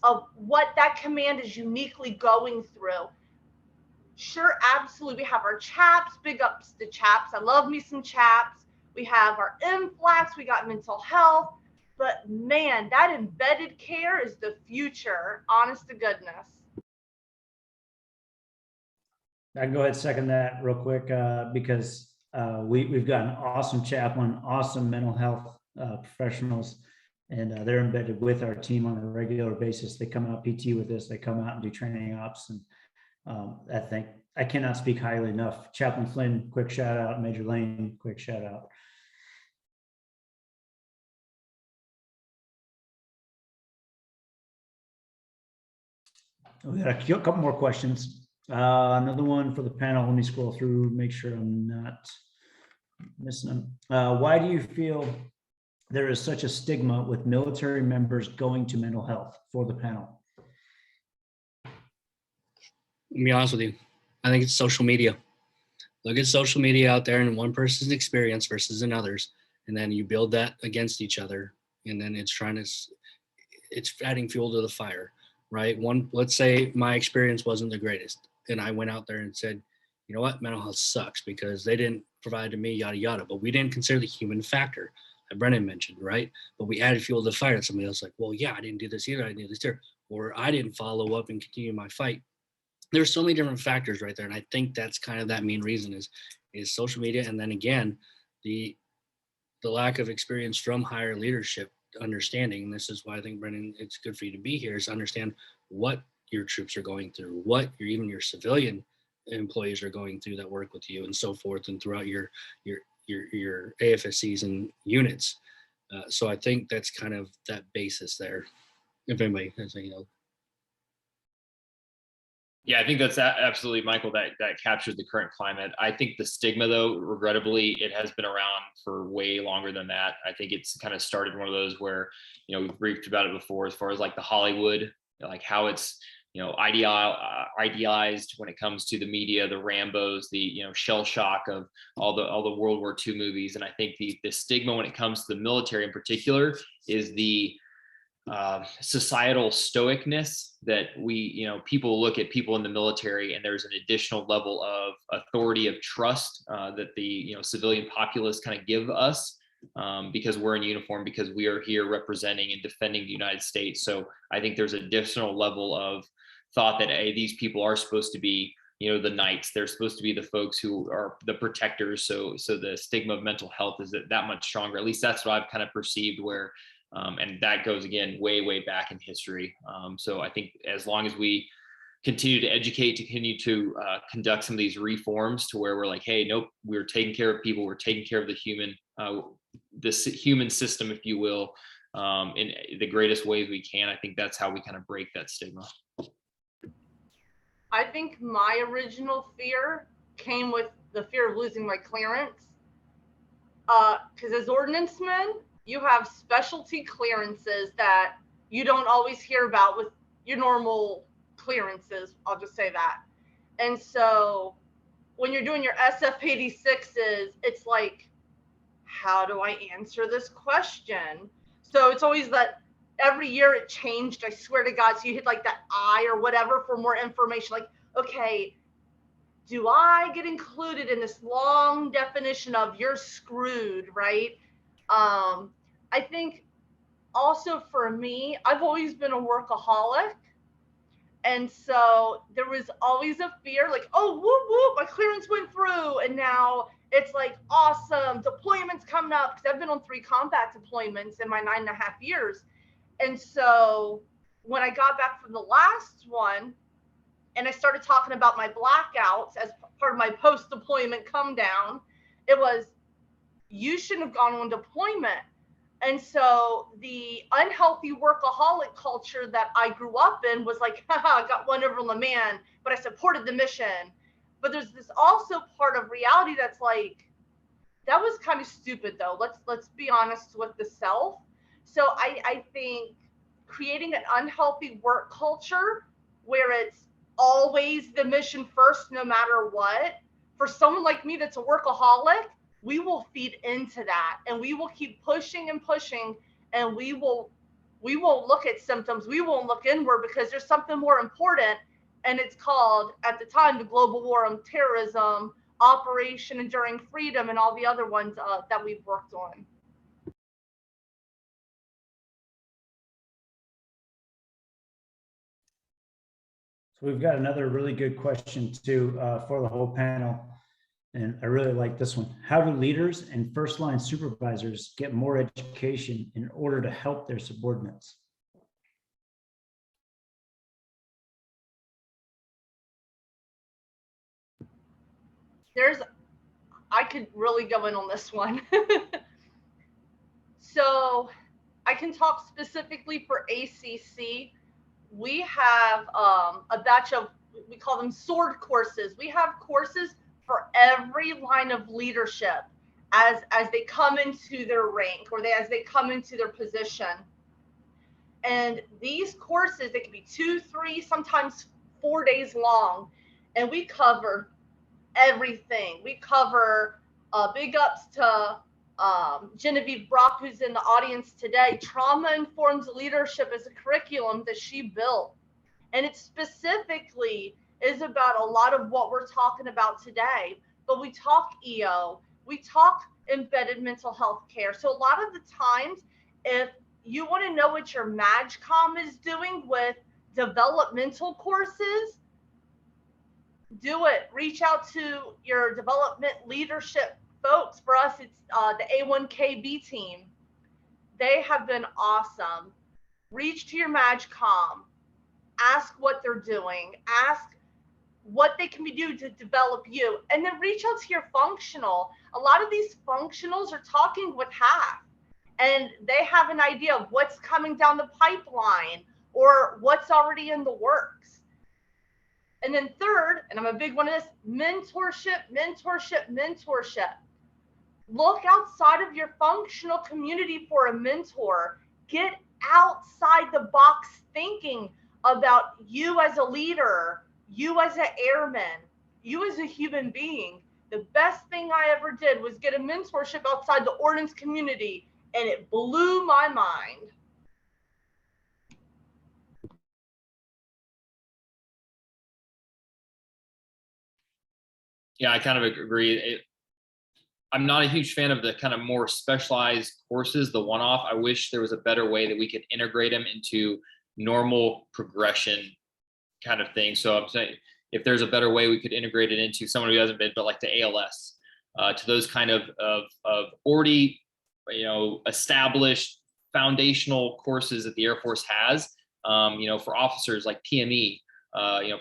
Speaker 4: of what that command is uniquely going through. Sure, absolutely. We have our chaps, big ups to chaps. I love me some chaps. We have our MFLACs, we got mental health. But man, that embedded care is the future, honest to goodness.
Speaker 5: I can go ahead and second that real quick because we've got an awesome chaplain, awesome mental health professionals, and they're embedded with our team on a regular basis. They come out PT with us, they come out and do training ops, and I cannot speak highly enough. Chaplain Flynn, quick shout out. Major Lane, quick shout out. We got a couple more questions. Another one for the panel. Let me scroll through, make sure I'm not missing them. Why do you feel there is such a stigma with military members going to mental health? For the panel.
Speaker 3: Let me be honest with you. I think it's social media. Look at social media out there and one person's experience versus another's, and then you build that against each other, and then it's adding fuel to the fire, right? Let's say my experience wasn't the greatest, and I went out there and said, you know what, mental health sucks because they didn't provide to me, yada yada. But we didn't consider the human factor that Brennan mentioned, right? But we added fuel to the fire. And somebody else like, well, yeah, I didn't do this either. I didn't do this here, or I didn't follow up and continue my fight. There's so many different factors right there, and I think that's kind of that main reason is social media, and then again the lack of experience from higher leadership understanding. And this is why I think, Brennan, it's good for you to be here, is understand what your troops are going through, what even your civilian employees are going through that work with you, and so forth, and throughout your AFSCs and units. So I think that's kind of that basis there. If anybody has anything.
Speaker 2: Yeah, I think that's absolutely, Michael, that captures the current climate. I think the stigma, though, regrettably, it has been around for way longer than that. I think it's kind of started one of those where, we've briefed about it before, as far as like the Hollywood, like how it's, idealized when it comes to the media, the Rambos, the, shell shock of all the World War II movies. And I think the stigma when it comes to the military in particular is the societal stoicness that people look at people in the military, and there's an additional level of authority of trust that the civilian populace kind of give us, because we're in uniform, because we are here representing and defending the United States. So I think there's an additional level of thought that, hey, these people are supposed to be, you know, the knights. They're supposed to be the folks who are the protectors. So the stigma of mental health is that much stronger. At least that's what I've kind of perceived, where and that goes again way back in history. So I think as long as we continue to educate, to continue to conduct some of these reforms to where we're like, hey, nope, we're taking care of people, we're taking care of the human system, if you will, in the greatest ways we can. I think that's how we kind of break that stigma.
Speaker 4: I think my original fear came with the fear of losing my clearance. Because as ordnancemen, you have specialty clearances that you don't always hear about with your normal clearances. I'll just say that. And so when you're doing your SF-86s, it's like, how do I answer this question? So it's always that every year it changed. I swear to God. So you hit like that I or whatever for more information. Like, okay, do I get included in this long definition of you're screwed, right? I think also for me, I've always been a workaholic. And so there was always a fear like, oh, whoop, whoop, my clearance went through. And now it's like, awesome, deployment's coming up. Because I've been on 3 combat deployments in my 9.5 years. And so when I got back from the last one, and I started talking about my blackouts as part of my post-deployment come down, it was, you shouldn't have gone on deployment. And so the unhealthy workaholic culture that I grew up in was like, haha, I got one over on the man, but I supported the mission. But there's this also part of reality that's like, that was kind of stupid though. Let's be honest with the self. So I think creating an unhealthy work culture where it's always the mission first, no matter what, for someone like me that's a workaholic, we will feed into that and we will keep pushing and pushing, and we won't look at symptoms. We won't look inward because there's something more important. And it's called, at the time, the global war on terrorism, Operation Enduring Freedom, and all the other ones that we've worked on.
Speaker 5: So we've got another really good question too for the whole panel. And I really like this one. How do leaders and first line supervisors get more education in order to help their subordinates?
Speaker 4: I could really go in on this one. So I can talk specifically for ACC. We have a batch of, we call them sword courses. We have courses for every line of leadership as they come into their rank, or as they come into their position. And these courses, they can be 2, 3, sometimes 4 days long. And we cover everything. We cover big ups to Genevieve Brock, who's in the audience today. Trauma-informed leadership is a curriculum that she built. And it specifically is about a lot of what we're talking about today. But we talk EO, we talk embedded mental health care. So a lot of the times, if you want to know what your MAGCOM is doing with developmental courses, do it. Reach out to your development leadership folks. For us, it's the A1KB team. They have been awesome. Reach to your MAGCOM. Ask what they're doing. Ask what they can be doing to develop you. And then reach out to your functional. A lot of these functionals are talking with half, and they have an idea of what's coming down the pipeline or what's already in the works. And then third, and I'm a big one of this, mentorship. Look outside of your functional community for a mentor. Get outside the box thinking about you as a leader, you as an airman, you as a human being. The best thing I ever did was get a mentorship outside the ordnance community, and it blew my mind.
Speaker 2: Yeah, I kind of agree. I'm not a huge fan of the kind of more specialized courses, the one-off. I wish there was a better way that we could integrate them into normal progression kind of thing. So I'm saying if there's a better way we could integrate it into someone who hasn't been, but like the ALS, to those kind of already, established foundational courses that the Air Force has, for officers like PME,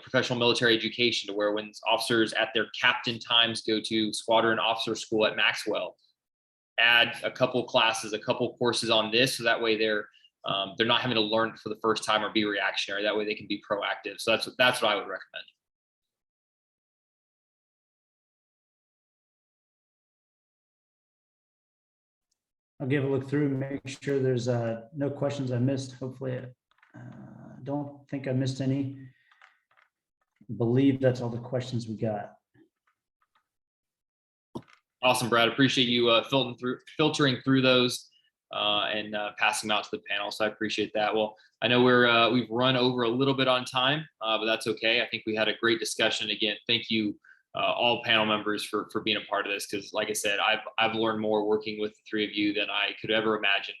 Speaker 2: professional military education, to where when officers at their captain times go to squadron officer school at Maxwell, add a couple classes, a couple courses on this, so that way they're not having to learn for the first time or be reactionary. That way they can be proactive. So that's what I would recommend.
Speaker 5: I'll give a look through and make sure there's no questions I missed. Hopefully, I don't think I missed any. I believe that's all the questions we got.
Speaker 2: Awesome, Brad. Appreciate you filtering through those and passing them out to the panel. So I appreciate that. Well, I know we've run over a little bit on time, but that's okay. I think we had a great discussion. Again, thank you all panel members for being a part of this, because like I said, I've learned more working with the three of you than I could ever imagine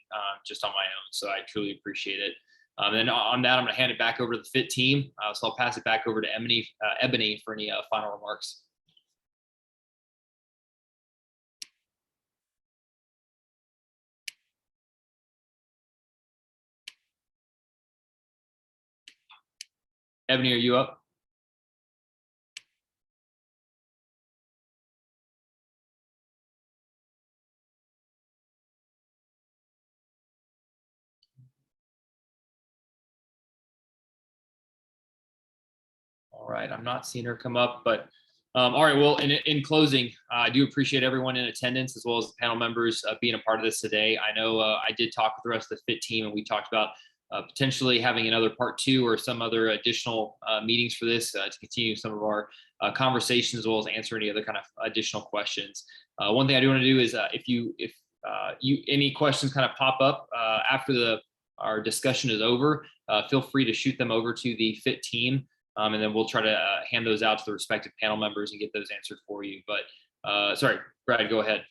Speaker 2: just on my own. So I truly appreciate it. And on that, I'm going to hand it back over to the FIT team. So I'll pass it back over to Ebony for any final remarks. Ebony, are you up? All right, I'm not seeing her come up, but all right. Well, in closing, I do appreciate everyone in attendance as well as the panel members being a part of this today. I know I did talk with the rest of the FIT team, and we talked about potentially having another part 2 or some other additional meetings for this to continue some of our conversations, as well as answer any other kind of additional questions. One thing I do want to do is if any questions kind of pop up after our discussion is over, feel free to shoot them over to the FIT team. And then we'll try to hand those out to the respective panel members and get those answered for you. But sorry, Brad, go ahead.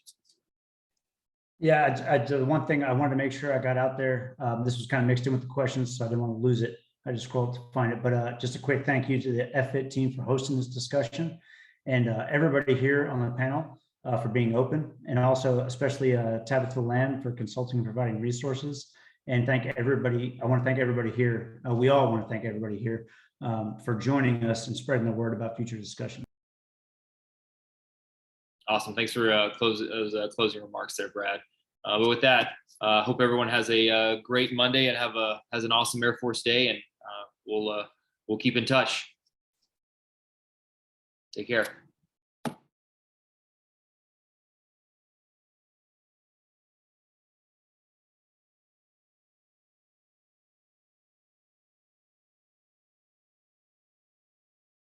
Speaker 5: Yeah, the one thing I wanted to make sure I got out there, this was kind of mixed in with the questions, so I didn't want to lose it. I just scrolled to find it, but just a quick thank you to the FFIT team for hosting this discussion, and everybody here on the panel for being open, and also especially Tabitha Lamb for consulting and providing resources. And thank everybody. I want to thank everybody here. We all want to thank everybody here for joining us and spreading the word about future discussion.
Speaker 2: Awesome. Thanks for closing remarks there, Brad. But with that, hope everyone has a great Monday and has an awesome Air Force Day, and we'll keep in touch. Take care.